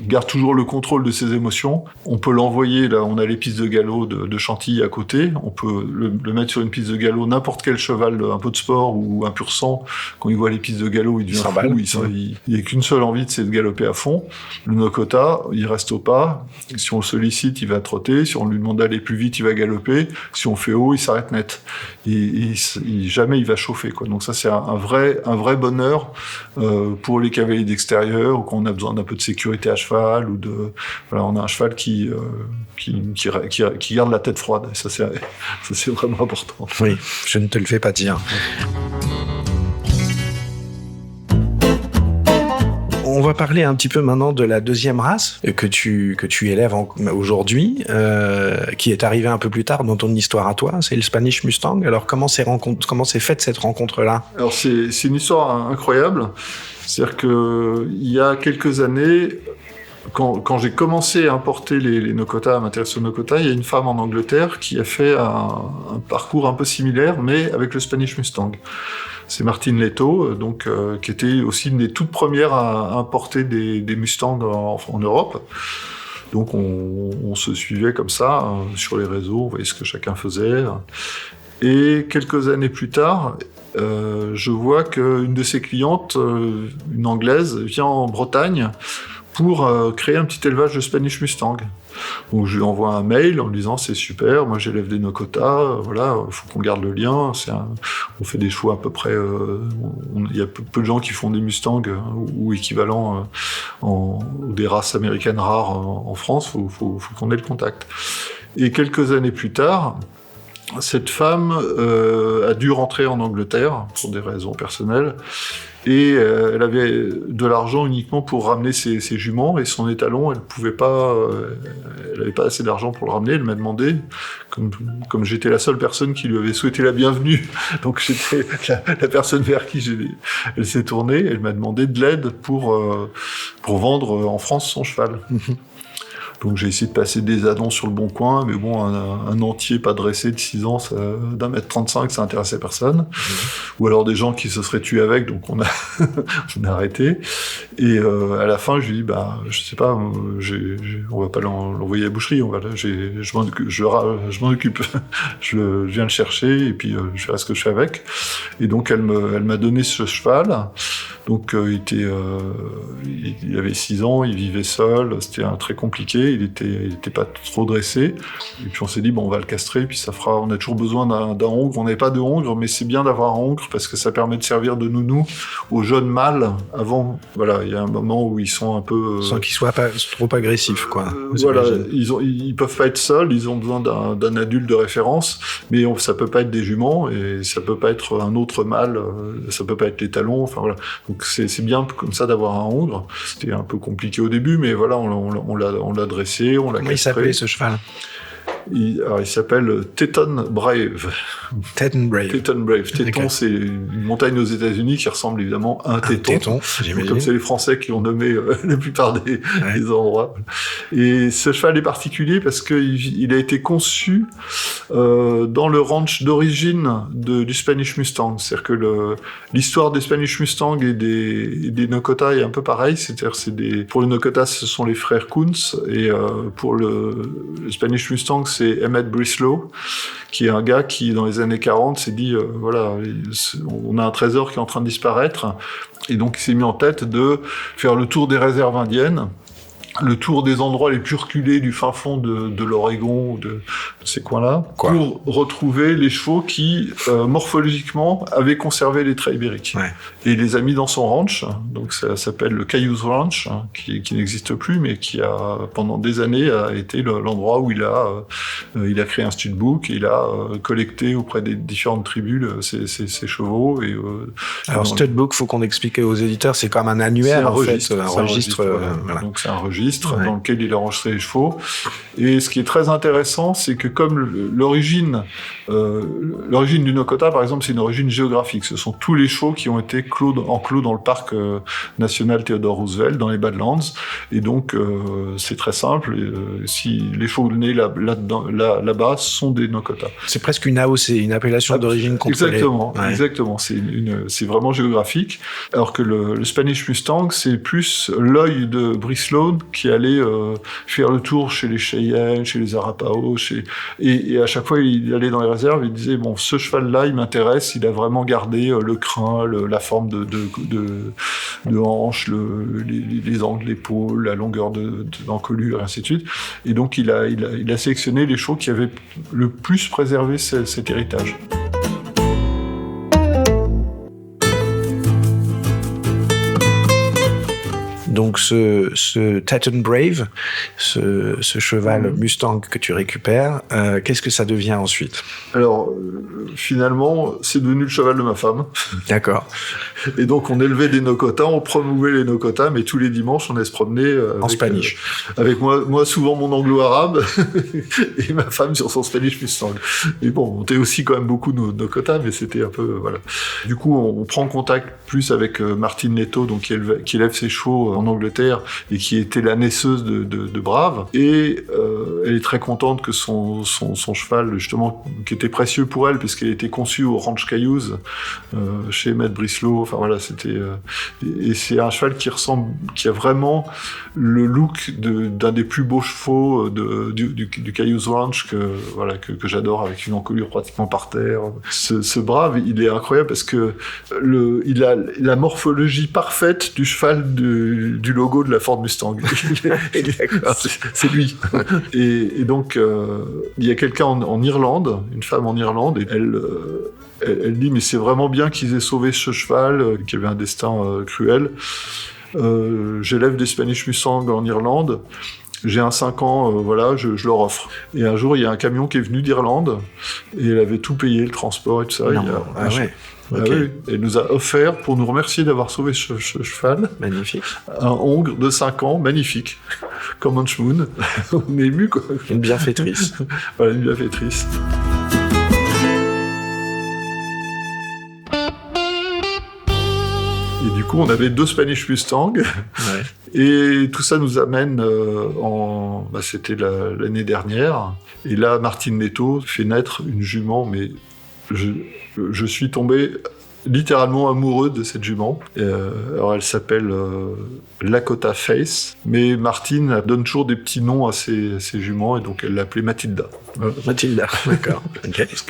garde toujours le contrôle de ses émotions. On peut l'envoyer, là, on a les pistes de galop de Chantilly à côté. On peut le mettre sur une piste de galop, n'importe quel cheval, un peu de sport ou un pur sang. Quand il voit les pistes de galop, il devient fou. Il n'y a qu'une seule envie, c'est de galoper à fond. Le Nokota, il reste au pas. Si on le sollicite, il va trotter. Si on lui demande d'aller plus vite, il va galoper. Si on fait haut, il s'arrête net. Et jamais il va chauffer. Quoi. Donc ça, c'est un vrai bonheur pour les cavaliers d'extérieur, ou quand on a besoin d'un peu de sécurité à cheval, voilà, on a un cheval qui garde la tête froide. Et ça, c'est vraiment important. Oui, je ne te le fais pas dire. On va parler un petit peu maintenant de la deuxième race que tu élèves aujourd'hui, qui est arrivée un peu plus tard dans ton histoire à toi, c'est le Spanish Mustang. Alors comment s'est faite cette rencontre-là? Alors c'est une histoire incroyable. C'est-à-dire que il y a quelques années, quand j'ai commencé à importer les Nokota, à m'intéresser aux Nokota, il y a une femme en Angleterre qui a fait un parcours un peu similaire, mais avec le Spanish Mustang. C'est Martine Leto, qui était aussi une des toutes premières à importer des Mustangs en Europe. Donc on se suivait comme ça sur les réseaux, on voyait ce que chacun faisait. Et quelques années plus tard, je vois qu'une de ses clientes, une Anglaise, vient en Bretagne pour créer un petit élevage de Spanish Mustang. Donc je lui envoie un mail en lui disant c'est super, moi j'élève des Nokota, voilà, il faut qu'on garde le lien. On fait des chevaux à peu près. Il y a peu de gens qui font des Mustangs ou équivalents ou des races américaines rares en France. Faut qu'on ait le contact. Et quelques années plus tard, cette femme a dû rentrer en Angleterre pour des raisons personnelles. Et elle avait de l'argent uniquement pour ramener ses juments, et son étalon, elle n'avait pas assez d'argent pour le ramener. Elle m'a demandé, comme j'étais la seule personne qui lui avait souhaité la bienvenue, donc j'étais la personne vers qui elle s'est tournée, elle m'a demandé de l'aide pour vendre en France son cheval. Donc j'ai essayé de passer des annonces sur le Bon Coin, mais bon, un entier pas dressé de 6 ans, d'1m35, ça intéressait personne. Ou alors des gens qui se seraient tués avec, donc on a arrêté. Et à la fin, je lui dis, je sais pas, on va pas l'envoyer à la boucherie, je m'en occupe. Je viens le chercher, et puis je verrai ce que je fais avec. Et donc elle m'a donné ce cheval. Donc il avait 6 ans, il vivait seul, c'était très compliqué. pied, il était pas trop dressé. Et puis on s'est dit, bon, on va le castrer, puis on a toujours besoin d'un hongre. On n'avait pas de hongre, mais c'est bien d'avoir un hongre parce que ça permet de servir de nounou aux jeunes mâles avant. Voilà, il y a un moment où ils sont un peu... Sans qu'ils soient pas trop agressifs, quoi. Voilà, ils peuvent pas être seuls, ils ont besoin d'un adulte de référence, mais ça peut pas être des juments, et ça peut pas être un autre mâle, ça peut pas être les talons, enfin voilà. Donc c'est bien comme ça d'avoir un hongre. C'était un peu compliqué au début, mais voilà, on l'a dressé, on l'a castré. Comment il s'appelait ce cheval? Il s'appelle Teton Brave. Teton Brave. Teton Brave. Teton, Okay. c'est une montagne aux États-Unis qui ressemble évidemment à un téton. J'imagine. Comme c'est les Français qui ont nommé la plupart des endroits. Et ce cheval est particulier parce qu'il a été conçu dans le ranch d'origine du Spanish Mustang. C'est-à-dire que l'histoire des Spanish Mustang et des Nokota est un peu pareille. C'est-à-dire pour le Nokota, ce sont les frères Kuntz, et pour le Spanish Mustang, c'est Emmett Brislow, qui est un gars qui, dans les années 40, s'est dit, voilà, on a un trésor qui est en train de disparaître, et donc il s'est mis en tête de faire le tour des réserves indiennes, le tour des endroits les plus reculés du fin fond de l'Oregon, de ces coins-là, pour retrouver les chevaux qui, morphologiquement, avaient conservé les traits ibériques. Ouais. Et il les a mis dans son ranch, donc ça s'appelle le Cayuse Ranch, qui n'existe plus, mais qui a, pendant des années, a été l'endroit où il a créé un studbook, et il a collecté auprès des différentes tribus ces chevaux. Alors, studbook, faut qu'on explique aux éditeurs, c'est comme un annuaire, un registre. Voilà. Donc c'est un registre dans lequel il a enregistré les chevaux. Et ce qui est très intéressant, c'est que comme l'origine du Nokota, par exemple, c'est une origine géographique. Ce sont tous les chevaux qui ont été enclos dans le parc national Theodore Roosevelt, dans les Badlands. Et donc, c'est très simple. Si les chevaux nés là-bas sont des Nokota. C'est presque une AOC, une appellation d'origine contrôlée. Exactement. C'est vraiment géographique. Alors que le Spanish Mustang, c'est plus l'œil de Brislow qui allait faire le tour chez les Cheyennes, chez les Arapaho, et à chaque fois il allait dans les réserves, il disait, bon, ce cheval-là, il m'intéresse, il a vraiment gardé le crin, la forme de hanche, les angles d'épaule, la longueur d'encolure, et ainsi de suite. Et donc il a sélectionné les chevaux qui avaient le plus préservé cet héritage. Donc ce Teton Brave, ce cheval Mustang que tu récupères, qu'est-ce que ça devient ensuite? Alors, finalement, c'est devenu le cheval de ma femme. D'accord. Et donc, on élevait des Nokota, on promouvait les Nokota, mais tous les dimanches, on allait se promener en Spanish. Avec moi souvent mon anglo-arabe, et ma femme sur son Spanish Mustang. Mais bon, on était aussi quand même beaucoup de Nokota, mais c'était un peu, voilà. Du coup, on prend contact plus avec Martine Netto, donc qui élève ses chevaux en Angleterre, et qui était la naisseuse de Brave. Et elle est très contente que son cheval, justement, qui était précieux pour elle, puisqu'elle était conçue au Ranch Cayuse, chez Emmett Brislow. Enfin voilà, c'était et c'est un cheval qui a vraiment le look d'un des plus beaux chevaux du Cayuse Ranch que j'adore, avec une encolure pratiquement par terre. Ce Brave, il est incroyable parce que il a la morphologie parfaite du cheval du logo de la Ford Mustang. C'est lui. Et donc il y a quelqu'un en Irlande, une femme en Irlande, et elle dit, mais c'est vraiment bien qu'ils aient sauvé ce cheval, qui avait un destin cruel. J'élève des Spanish Mustang en Irlande. J'ai un 5 ans, voilà, je leur offre. Et un jour, il y a un camion qui est venu d'Irlande, et elle avait tout payé, le transport et tout ça. Ouais. Okay. Oui, elle nous a offert, pour nous remercier d'avoir sauvé ce cheval, magnifique, un hongre de 5 ans, magnifique, comme un Moon. On est ému, quoi. Une bienfaitrice. Voilà, une bienfaitrice. Et du coup, on avait 2 Spanish Mustang. Ouais. Et tout ça nous amène c'était l'année dernière. Et là, Martine Netto fait naître une jument, mais je suis tombé littéralement amoureux de cette jument. Alors elle s'appelle Lakota Face, mais Martine donne toujours des petits noms à ses juments, et donc elle l'appelait Mathilda. Voilà. Mathilda, d'accord. Okay. Parce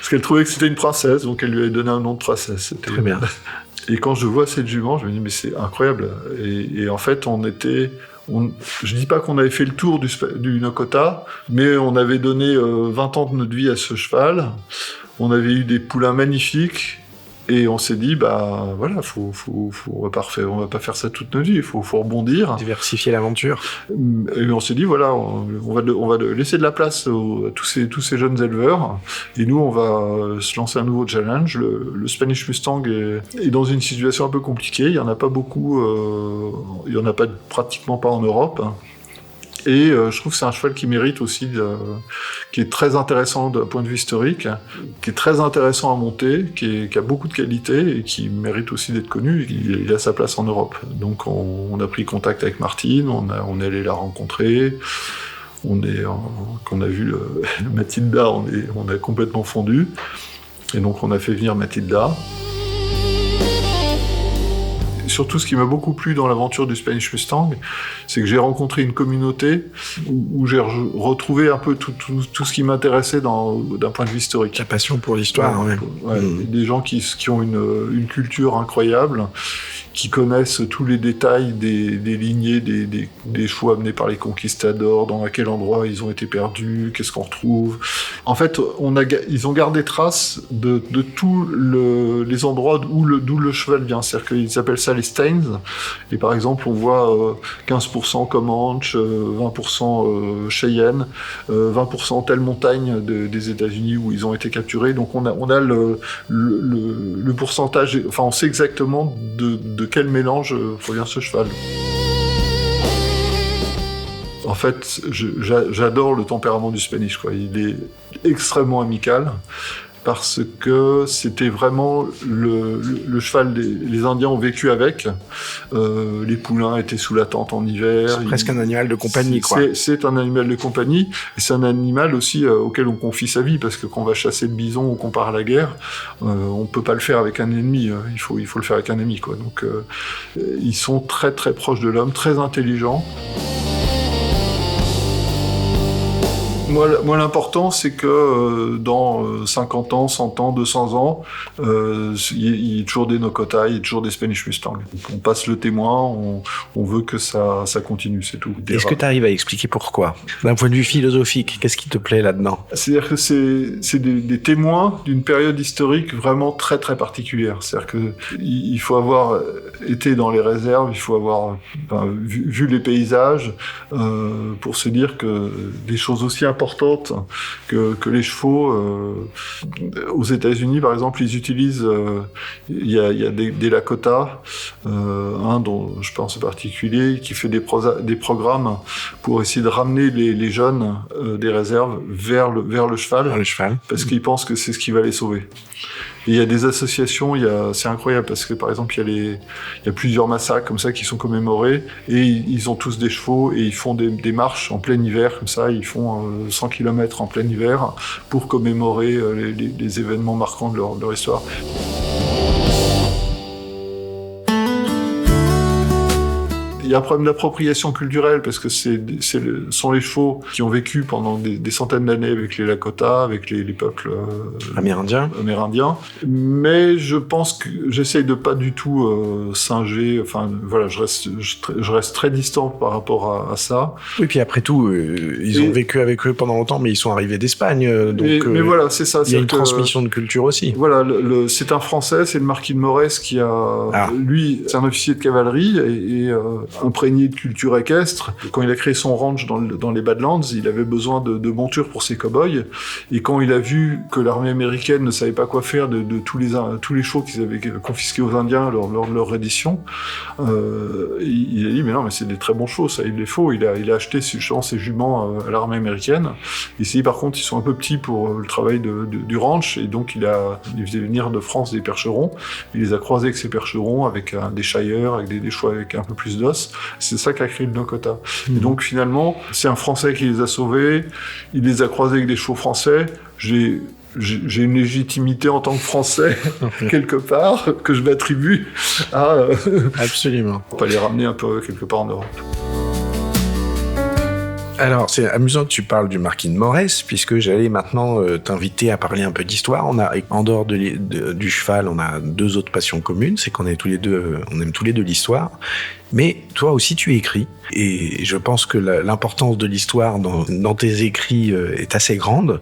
qu'elle trouvait que c'était une princesse, donc elle lui avait donné un nom de princesse. C'était très bien. Et quand je vois cette jument, je me dis, mais c'est incroyable. Et en fait, on je dis pas qu'on avait fait le tour du Nokota, mais on avait donné 20 ans de notre vie à ce cheval. On avait eu des poulains magnifiques. Et on s'est dit, voilà, on va pas faire ça toute notre vie, il faut rebondir. Diversifier l'aventure. Et on s'est dit, voilà, on va laisser de la place à tous ces jeunes éleveurs. Et nous, on va se lancer un nouveau challenge. Le Spanish Mustang est dans une situation un peu compliquée. Il y en a pas beaucoup, il y en a pratiquement pas en Europe. Et je trouve que c'est un cheval qui mérite aussi, qui est très intéressant d'un point de vue historique, qui est très intéressant à monter, qui a beaucoup de qualités et qui mérite aussi d'être connu. Il a sa place en Europe. Donc on a pris contact avec Martine, on est allé la rencontrer. Quand on a vu Mathilda, on a complètement fondu. Et donc on a fait venir Mathilda. Surtout, ce qui m'a beaucoup plu dans l'aventure du Spanish Mustang, c'est que j'ai rencontré une communauté où j'ai retrouvé un peu tout ce qui m'intéressait d'un point de vue historique. La passion pour l'histoire, ouais. Des gens qui ont une culture incroyable, qui connaissent tous les détails des lignées, des chevaux amenés par les conquistadors, dans quel endroit ils ont été perdus, qu'est-ce qu'on retrouve. En fait, ils ont gardé trace de tous les endroits d'où le cheval vient. C'est-à-dire qu'ils appellent ça les stains. Et par exemple, on voit 15% Comanche, 20% Cheyenne, 20% telle montagne des États-Unis où ils ont été capturés. Donc on a le pourcentage, enfin on sait exactement de quel mélange provient ce cheval. En fait, j'adore le tempérament du Spanish, quoi. Il est extrêmement amical parce que c'était vraiment le cheval. Les Indiens ont vécu avec. Les poulains étaient sous la tente en hiver. C'est presque un animal de compagnie, quoi. C'est un animal de compagnie, et c'est un animal aussi auquel on confie sa vie, parce que quand on va chasser le bison ou qu'on part à la guerre, on peut pas le faire avec un ennemi. Il faut le faire avec un ami, quoi. Donc, ils sont très très proches de l'homme, très intelligents. Moi, l'important, c'est que dans 50 ans, 100 ans, 200 ans, il y ait toujours des Nokota, il y ait toujours des Spanish Mustang. On passe le témoin, on veut que ça continue, c'est tout. Est-ce que tu arrives à expliquer pourquoi ? D'un point de vue philosophique, qu'est-ce qui te plaît là-dedans ? C'est-à-dire que c'est des témoins d'une période historique vraiment très très particulière. C'est-à-dire qu'il faut avoir été dans les réserves, il faut avoir vu les paysages pour se dire que des choses aussi importantes que les chevaux. Aux États-Unis, par exemple, ils utilisent. Il y a des Lakota, un dont je pense en particulier, qui fait des programmes pour essayer de ramener les jeunes des réserves vers le cheval, parce qu'ils pensent que c'est ce qui va les sauver. Et il y a des associations, c'est incroyable, parce que par exemple, il y a plusieurs massacres comme ça qui sont commémorés, et ils ont tous des chevaux, et ils font des marches en plein hiver, comme ça, ils font 100 km en plein hiver pour commémorer les événements marquants de leur histoire. Il y a un problème d'appropriation culturelle, parce que sont les chevaux qui ont vécu pendant des centaines d'années avec les Lakota, avec les peuples amérindiens. Mais je pense que j'essaye de pas du tout singer. Enfin, voilà, je reste très distant par rapport à ça. Oui, puis après tout, ils ont vécu avec eux pendant longtemps, mais ils sont arrivés d'Espagne. Mais voilà, c'est ça. Il y a une transmission de culture aussi. Voilà, c'est un Français, c'est le marquis de Morès qui a... Lui, c'est un officier de cavalerie et imprégné de culture équestre. Quand il a créé son ranch dans les Badlands, il avait besoin de montures pour ses cow-boys. Et quand il a vu que l'armée américaine ne savait pas quoi faire de tous les chevaux qu'ils avaient confisqués aux Indiens lors de leur reddition, il a dit, mais non, mais c'est des très bons chevaux, ça, il les faut. Il a acheté ses juments à l'armée américaine. Il s'est dit, par contre, ils sont un peu petits pour le travail du ranch, et donc il faisait venir de France des percherons. Il les a croisés avec ces percherons, avec des Shire, avec des chevaux avec un peu plus d'os. C'est ça qu'a créé le Nokota. Et donc finalement, c'est un Français qui les a sauvés, il les a croisés avec des chevaux français. J'ai une légitimité en tant que Français, quelque part, que je m'attribue à... Absolument. On va les ramener un peu quelque part en Europe. Alors, c'est amusant que tu parles du marquis de Morès, puisque j'allais maintenant t'inviter à parler un peu d'histoire. En dehors du cheval, on a deux autres passions communes, c'est qu'on aime tous les deux l'histoire. Mais toi aussi, tu écris. Et je pense que l'importance de l'histoire dans tes écrits est assez grande.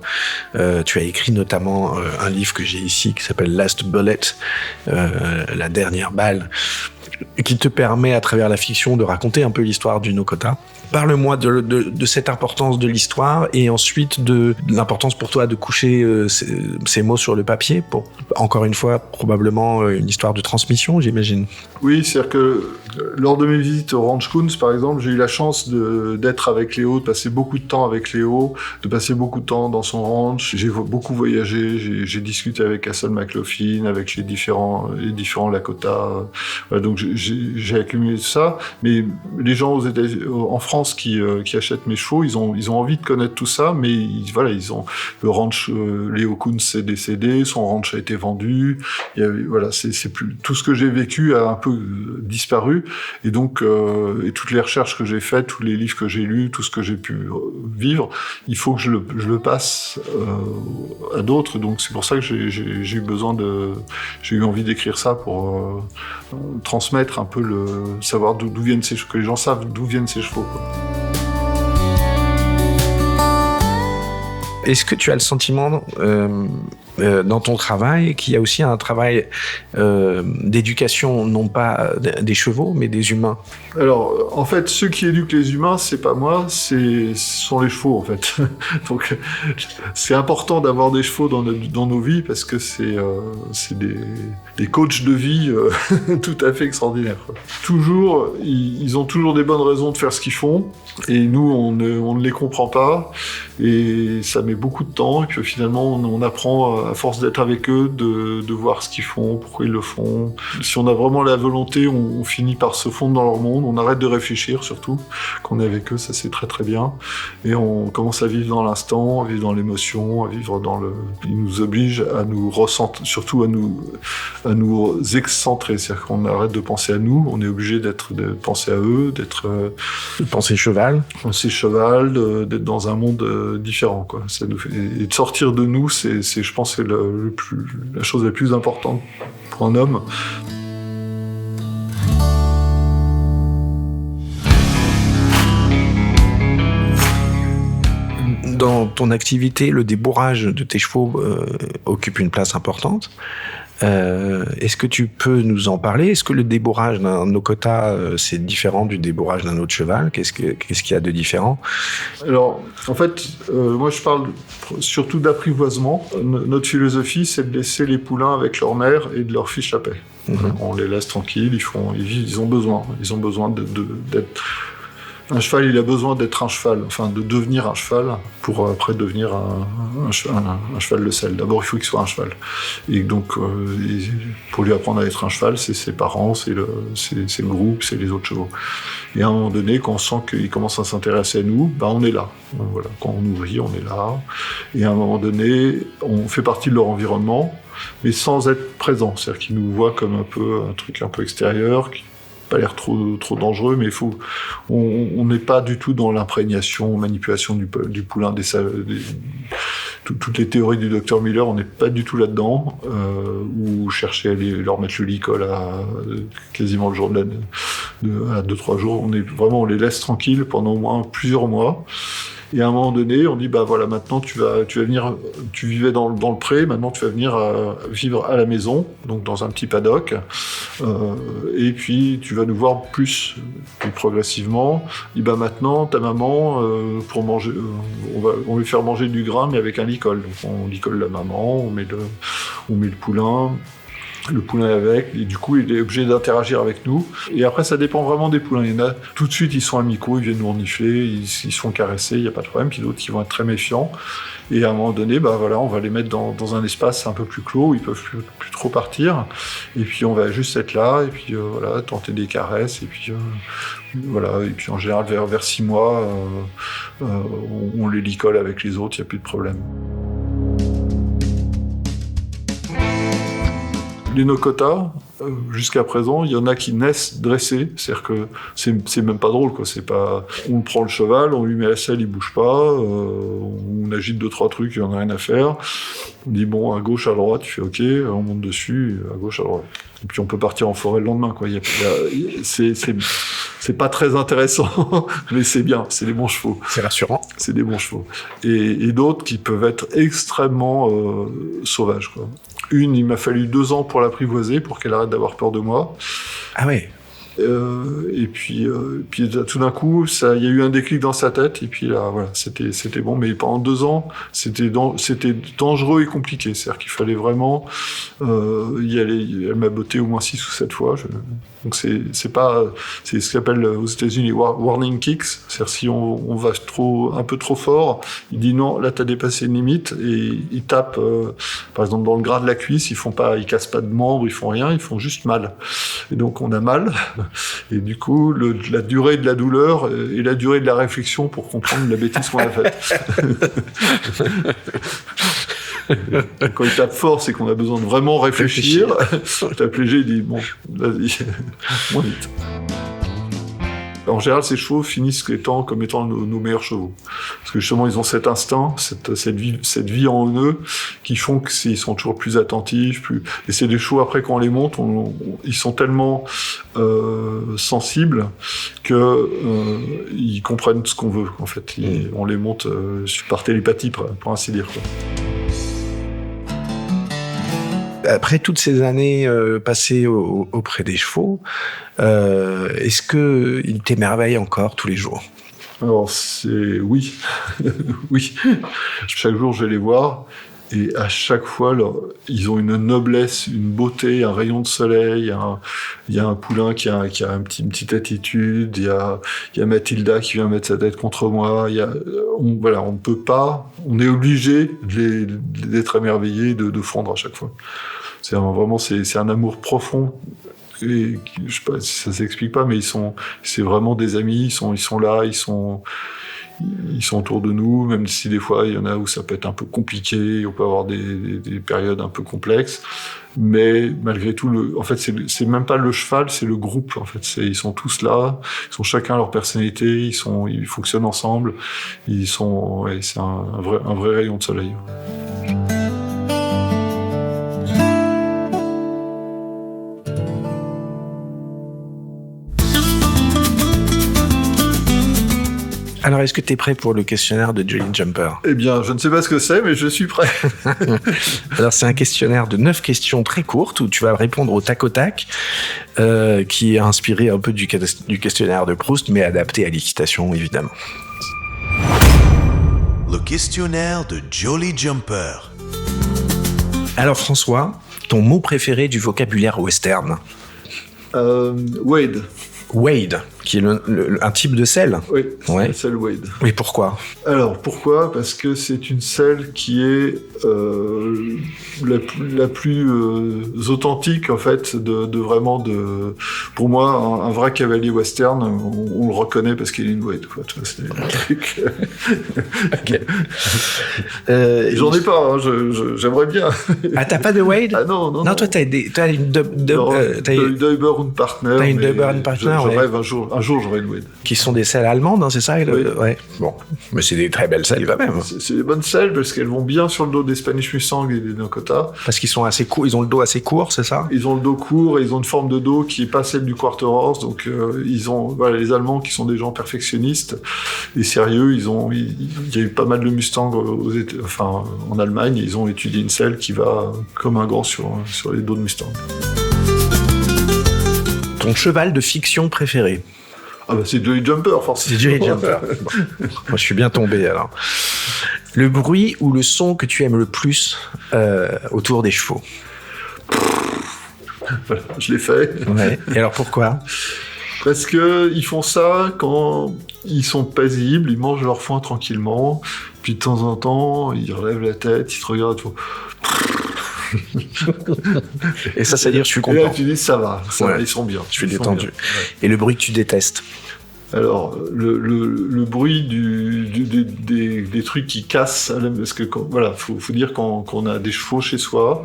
Tu as écrit notamment un livre que j'ai ici qui s'appelle Last Bullet, la dernière balle, qui te permet à travers la fiction de raconter un peu l'histoire du Nokota. Parle-moi de cette importance de l'histoire et ensuite de l'importance pour toi de coucher ces mots sur le papier pour, encore une fois, probablement une histoire de transmission, j'imagine. Oui, c'est-à-dire que lors de mes visites au Ranch Coons, par exemple, j'ai eu la chance d'être avec Léo, de passer beaucoup de temps avec Léo, de passer beaucoup de temps dans son ranch. J'ai beaucoup voyagé, j'ai discuté avec Castle McLaughlin, avec les différents Lakota. Voilà, donc j'ai accumulé ça. Mais les gens en France qui achètent mes chevaux, ils ont envie de connaître tout ça, mais le ranch Léo Coons est décédé, son ranch a été vendu. C'est plus tout ce que j'ai vécu a un peu disparu. Et donc, et toutes les recherches que j'ai faites, tous les livres que j'ai lus, tout ce que j'ai pu vivre, il faut que je le passe à d'autres. Donc, c'est pour ça que j'ai eu envie d'écrire ça pour transmettre un peu savoir que les gens savent d'où viennent ces chevaux, quoi. Est-ce que tu as le sentiment dans ton travail qu'il y a aussi un travail d'éducation, non pas des chevaux, mais des humains? Alors, en fait, ceux qui éduquent les humains, c'est pas moi, ce sont les chevaux, en fait. Donc, c'est important d'avoir des chevaux dans nos vies parce que c'est des coachs de vie tout à fait extraordinaires, quoi. Toujours, ils ont toujours des bonnes raisons de faire ce qu'ils font, et nous, on ne les comprend pas, et ça met beaucoup de temps, et puis finalement, on apprend, à force d'être avec eux, de voir ce qu'ils font, pourquoi ils le font. Si on a vraiment la volonté, on finit par se fondre dans leur monde, on arrête de réfléchir, surtout, qu'on est avec eux, ça c'est très très bien, et on commence à vivre dans l'instant, à vivre dans l'émotion, à vivre dans ils nous obligent à nous ressentir, surtout à nous excentrer, c'est-à-dire qu'on arrête de penser à nous, on est obligé de penser à eux, de penser cheval, d'être dans un monde différent, quoi. Ça nous fait, et de sortir de nous, je pense, c'est la chose la plus importante pour un homme. Dans ton activité, le débourrage de tes chevaux occupe une place importante. Est-ce que tu peux nous en parler? Est-ce que le débourrage d'un Nokota, c'est différent du débourrage d'un autre cheval? Qu'est-ce qu'il y a de différent? Alors, en fait, moi je parle surtout d'apprivoisement. Notre philosophie, c'est de laisser les poulains avec leur mère et de leur fiche à paix. On les laisse tranquilles, ils ont besoin d'être... Un cheval, il a besoin d'être un cheval, enfin de devenir un cheval pour après devenir un cheval de selle. D'abord, il faut qu'il soit un cheval. Et donc, pour lui apprendre à être un cheval, c'est ses parents, c'est le groupe, c'est les autres chevaux. Et à un moment donné, quand on sent qu'il commence à s'intéresser à nous, on est là. Voilà. Quand on ouvrit, on est là. Et à un moment donné, on fait partie de leur environnement, mais sans être présent. C'est-à-dire qu'ils nous voient comme un truc un peu extérieur, pas l'air trop dangereux, mais on n'est pas du tout dans l'imprégnation, manipulation du poulain, toutes les théories du docteur Miller, on n'est pas du tout là-dedans, ou chercher à leur mettre le licol quasiment le jour à 2-3 jours. On les laisse tranquilles pendant au moins plusieurs mois. Et à un moment donné, on dit, voilà, maintenant tu vas venir, tu vivais dans le pré, maintenant tu vas venir vivre à la maison, donc dans un petit paddock, et puis tu vas nous voir plus progressivement. On dit, maintenant, ta maman, pour manger, on va lui faire manger du grain, mais avec un licol. Donc on licole la maman, on met le poulain. Le poulain avec, et du coup, il est obligé d'interagir avec nous. Et après, ça dépend vraiment des poulains. Il y en a, tout de suite, ils sont amicaux, ils viennent nous renifler, ils se font caresser, il n'y a pas de problème. Puis d'autres qui vont être très méfiants. Et à un moment donné, on va les mettre dans un espace un peu plus clos, où ils peuvent plus trop partir. Et puis, on va juste être là, et puis tenter des caresses, et puis voilà. Et puis, en général, vers 6 mois, on les licole avec les autres, il n'y a plus de problème. les Nokota, jusqu'à présent, il y en a qui naissent dressés, c'est-à-dire que c'est même pas drôle, quoi. C'est pas, on prend le cheval, on lui met la selle, il bouge pas, on agite 2-3 trucs, il y en a rien à faire. On dit bon, à gauche, à droite, tu fais ok, on monte dessus, à gauche, à droite. Et puis on peut partir en forêt le lendemain, quoi. C'est pas très intéressant, mais c'est bien, c'est des bons chevaux. C'est rassurant. C'est des bons chevaux. Et d'autres qui peuvent être extrêmement sauvages, quoi. Une, il m'a fallu 2 ans pour l'apprivoiser, pour qu'elle arrête d'avoir peur de moi. Ah ouais. Et puis tout d'un coup, il y a eu un déclic dans sa tête, et puis là, voilà, c'était bon. Mais pendant 2 ans, c'était dangereux et compliqué. C'est-à-dire qu'il fallait vraiment y aller. Elle m'a botté au moins 6 ou 7 fois. Donc c'est ce qu'on appelle aux États-Unis warning kicks. C'est-à-dire si on va un peu trop fort, il dit non, là t'as dépassé une limite, et ils tapent, par exemple dans le gras de la cuisse, ils cassent pas de membres, ils font rien, ils font juste mal. Et donc on a mal. Et du coup, la durée de la douleur et la durée de la réflexion pour comprendre la bêtise qu'on a faite. Quand il tape fort, c'est qu'on a besoin de vraiment réfléchir. Il tape léger, il dit bon, vas-y, moins vite. En général, ces chevaux finissent comme étant nos meilleurs chevaux. Parce que justement, ils ont cet instinct, cette vie en eux, qui font qu'ils sont toujours plus attentifs. Et c'est des chevaux, après, quand on les monte, ils sont tellement sensibles qu'ils comprennent ce qu'on veut, en fait. On les monte par télépathie, pour ainsi dire, quoi. Après toutes ces années passées auprès des chevaux, est-ce qu'ils t'émerveillent encore tous les jours ? Alors, oui. Oui. Chaque jour, je vais les voir. Et à chaque fois, ils ont une noblesse, une beauté, un rayon de soleil. Il y a un poulain qui a une petite attitude. Il y a Mathilda qui vient mettre sa tête contre moi. On ne peut pas. On est obligé d'être émerveillé, de fondre à chaque fois. C'est un amour profond. Et je sais pas si ça s'explique pas, mais c'est vraiment des amis. Ils sont là. Ils sont autour de nous, même si des fois il y en a où ça peut être un peu compliqué, on peut avoir des périodes un peu complexes, mais malgré tout, en fait, c'est même pas le cheval, c'est le groupe. En fait, ils sont tous là, ils ont chacun leur personnalité, ils fonctionnent ensemble, c'est un vrai rayon de soleil. Alors, est-ce que tu es prêt pour le questionnaire de Jolly Jumper ? Eh bien, je ne sais pas ce que c'est, mais je suis prêt. Alors, c'est un questionnaire de 9 questions très courtes où tu vas répondre au tac, qui est inspiré un peu du questionnaire de Proust, mais adapté à l'équitation, évidemment. Le questionnaire de Jolly Jumper. Alors, François, ton mot préféré du vocabulaire western ? Wade. Wade, qui est un type de selle. Oui, c'est ouais. la selle Wade. Mais pourquoi ? Alors, pourquoi ? Parce que c'est une selle qui est la plus authentique, en fait, pour moi, un vrai cavalier western, on le reconnaît parce qu'il est une Wade, quoi. Tu vois, c'est un truc... Okay. J'en ai pas, hein, j'aimerais bien. Ah, t'as pas de Wade ? Ah non. Non, toi, t'as une Deuber und Partner. T'as une Deuber und Partner, je rêve un jour j'aurai une Wade. Qui sont des selles allemandes, hein, c'est ça ? Oui. Ouais. Bon, mais c'est des très belles selles quand même. C'est des bonnes selles parce qu'elles vont bien sur le dos des Spanish Mustang et des Nokota. Parce qu'ils sont assez courts, ils ont le dos assez court, c'est ça ? Ils ont le dos court et ils ont une forme de dos qui est pas celle du Quarter Horse. Donc les Allemands qui sont des gens perfectionnistes et sérieux, il y a eu pas mal de Mustangs en Allemagne. Ils ont étudié une selle qui va comme un gant sur les dos de Mustang. Ton cheval de fiction préféré ? Ah bah c'est Jolly Jumper, forcément. C'est Jolly Jumper. Bon. Moi, je suis bien tombé, alors. Le bruit ou le son que tu aimes le plus autour des chevaux ? Voilà, je l'ai fait. Ouais. Et alors, pourquoi ? Parce que ils font ça quand ils sont paisibles, ils mangent leur foin tranquillement, puis de temps en temps, ils relèvent la tête, ils te regardent, ils font... Et ça, c'est-à-dire, je suis content. Et là, tu dis, ça va, ils sont bien. Je suis détendu. Ouais. Et le bruit que tu détestes ? Alors, le bruit des trucs qui cassent, parce que, faut dire qu'on a des chevaux chez soi,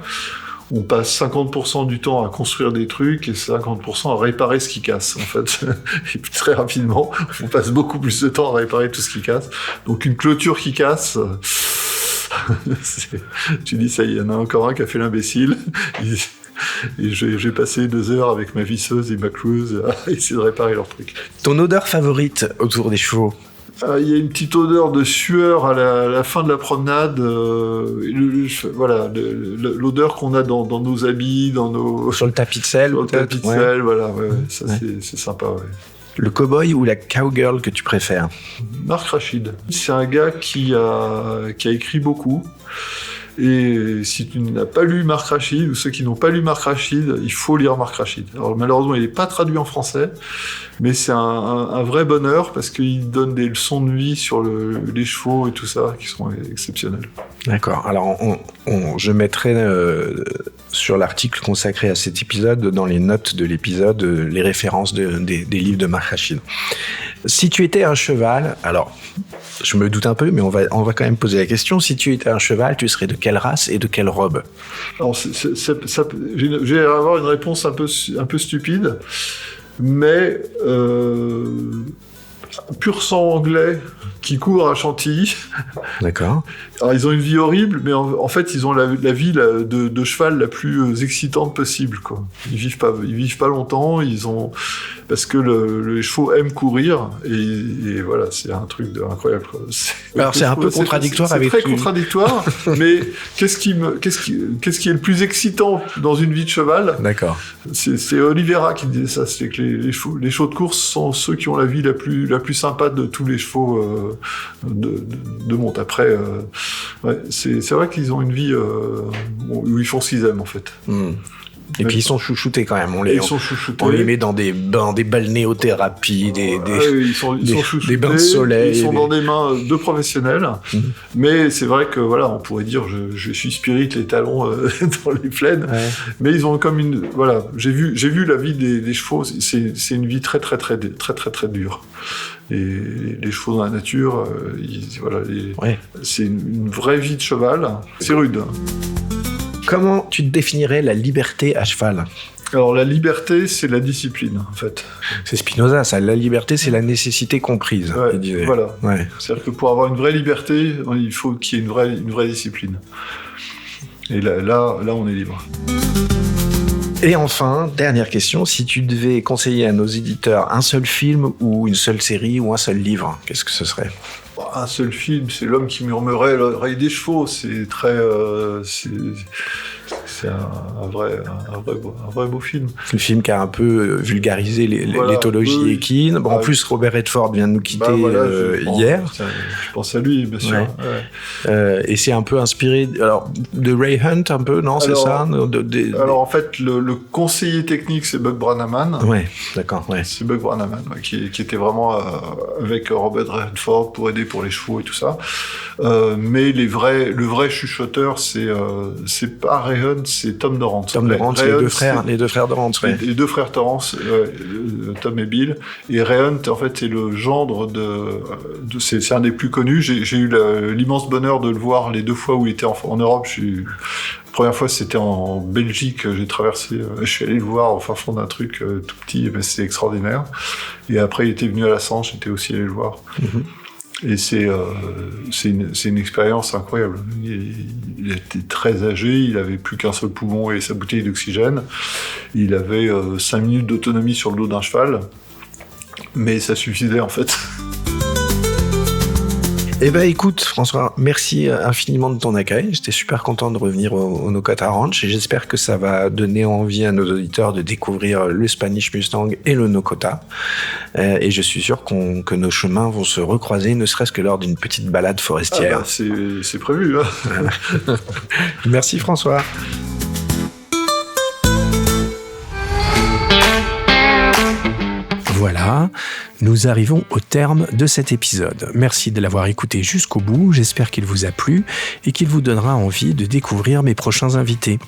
on passe 50% du temps à construire des trucs et 50% à réparer ce qui casse, en fait. Et puis, très rapidement, on passe beaucoup plus de temps à réparer tout ce qui casse. Donc une clôture qui casse, tu dis ça, il y en a encore un qui a fait l'imbécile. Et j'ai passé 2 heures avec ma visseuse et ma clouseuse à essayer de réparer leur truc. Ton odeur favorite autour des chevaux? Il y a une petite odeur de sueur à la fin de la promenade. Voilà, l'odeur qu'on a dans nos habits, dans nos... Sur le tapis de sel, sur le tapis de sel, voilà. Ouais, ça, c'est sympa, ouais. Le cow-boy ou la cowgirl que tu préfères? Marc Rachid. C'est un gars qui a écrit beaucoup. Et si tu n'as pas lu Marc Rachid, ou ceux qui n'ont pas lu Marc Rachid, il faut lire Marc Rachid. Alors malheureusement, il n'est pas traduit en français, mais c'est un vrai bonheur parce qu'il donne des leçons de vie sur les chevaux et tout ça qui sont exceptionnels. D'accord. Alors je mettrai sur l'article consacré à cet épisode, dans les notes de l'épisode, les références des livres de Marc Rachid. Si tu étais un cheval, alors je me doute un peu, mais on va quand même poser la question. Si tu étais un cheval, tu serais de quelle race et de quelle robe? Alors, je vais avoir une réponse un peu stupide, mais pur sang anglais qui court à Chantilly. D'accord. Alors, ils ont une vie horrible, mais en fait, ils ont la vie de cheval la plus excitante possible, quoi. Ils vivent pas longtemps, parce que les chevaux aiment courir, et voilà, c'est un truc incroyable, quoi. Alors, c'est un peu contradictoire avec... C'est très contradictoire, mais qu'est-ce qui est le plus excitant dans une vie de cheval? D'accord. C'est Oliveira qui disait ça, c'est que les chevaux de course sont ceux qui ont la vie la plus sympa de tous les chevaux de monte. Après, ouais, c'est vrai qu'ils ont une vie où ils font ce qu'ils aiment, en fait. Mmh. Et puis ils sont chouchoutés quand même. On les met dans des balnéothérapies, des bains de soleil. Ils sont dans des mains de professionnels. Mmh. Mais c'est vrai que voilà, on pourrait dire je suis spirit les talons dans les plaines. Ouais. Mais ils ont comme une voilà. J'ai vu la vie des chevaux. C'est une vie très très très très très très dure. Et les chevaux dans la nature, c'est une vraie vie de cheval. C'est rude. Comment tu définirais la liberté à cheval? Alors la liberté, c'est la discipline, en fait. C'est Spinoza, ça. La liberté, c'est la nécessité comprise. Ouais, voilà. Ouais. C'est-à-dire que pour avoir une vraie liberté, il faut qu'il y ait une vraie discipline. Et là, on est libre. Et enfin, dernière question, si tu devais conseiller à nos éditeurs un seul film ou une seule série ou un seul livre, qu'est-ce que ce serait? Un seul film, c'est L'homme qui murmurait l'oreille des chevaux. C'est très, c'est un vrai beau film. C'est le film qui a un peu vulgarisé l'éthologie équine. Bon, en plus, Robert Redford vient de nous quitter hier. Je pense à lui, bien sûr. Ouais. Et c'est un peu inspiré de Ray Hunt, un peu, non? C'est ça? Alors, en fait, le conseiller technique, c'est Buck Brannaman. Ouais, d'accord. Ouais. C'est Buck Brannaman, qui était vraiment avec Robert Redford pour aider pour les chevaux et tout ça. Mais le vrai chuchoteur, c'est pas Ray Hunt, c'est Tom Dorrance. Tom Dorrance, les deux frères Dorrance. Ouais. Les deux frères Dorrance, Tom et Bill. Et Ray Hunt, en fait, c'est le gendre c'est un des plus connus. J'ai eu l'immense bonheur de le voir les 2 fois où il était en Europe. La première fois, c'était en Belgique. Je suis allé le voir au fin fond d'un truc tout petit, mais c'était extraordinaire. Et après, il était venu à la Sanche, j'étais aussi allé le voir. Mm-hmm. Et c'est une expérience incroyable. Il était très âgé, il avait plus qu'un seul poumon et sa bouteille d'oxygène. Il avait 5 minutes d'autonomie sur le dos d'un cheval, mais ça suffisait en fait. Eh ben écoute François, merci infiniment de ton accueil. J'étais super content de revenir au Nokota Ranch et j'espère que ça va donner envie à nos auditeurs de découvrir le Spanish Mustang et le Nokota. Et je suis sûr que nos chemins vont se recroiser, ne serait-ce que lors d'une petite balade forestière. C'est prévu. Hein. Merci François. Voilà, nous arrivons au terme de cet épisode. Merci de l'avoir écouté jusqu'au bout, j'espère qu'il vous a plu et qu'il vous donnera envie de découvrir mes prochains invités.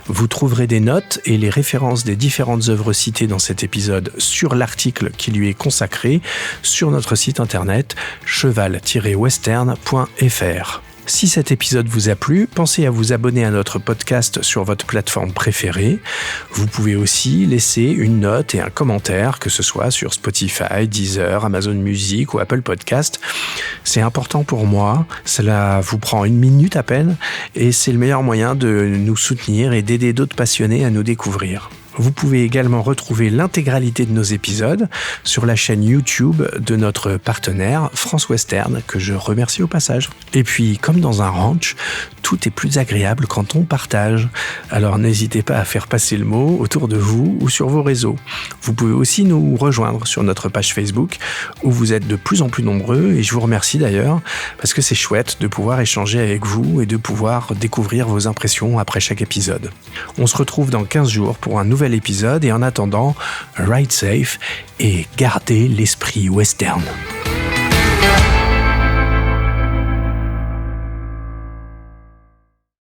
Vous trouverez des notes et les références des différentes œuvres citées dans cet épisode sur l'article qui lui est consacré sur notre site internet cheval-western.fr. Si cet épisode vous a plu, pensez à vous abonner à notre podcast sur votre plateforme préférée. Vous pouvez aussi laisser une note et un commentaire, que ce soit sur Spotify, Deezer, Amazon Music ou Apple Podcast. C'est important pour moi, cela vous prend 1 minute à peine et c'est le meilleur moyen de nous soutenir et d'aider d'autres passionnés à nous découvrir. Vous pouvez également retrouver l'intégralité de nos épisodes sur la chaîne YouTube de notre partenaire France Western, que je remercie au passage. Et puis, comme dans un ranch, tout est plus agréable quand on partage. Alors n'hésitez pas à faire passer le mot autour de vous ou sur vos réseaux. Vous pouvez aussi nous rejoindre sur notre page Facebook, où vous êtes de plus en plus nombreux, et je vous remercie d'ailleurs, parce que c'est chouette de pouvoir échanger avec vous et de pouvoir découvrir vos impressions après chaque épisode. On se retrouve dans 15 jours pour un nouvel épisode, et en attendant, ride safe et gardez l'esprit western.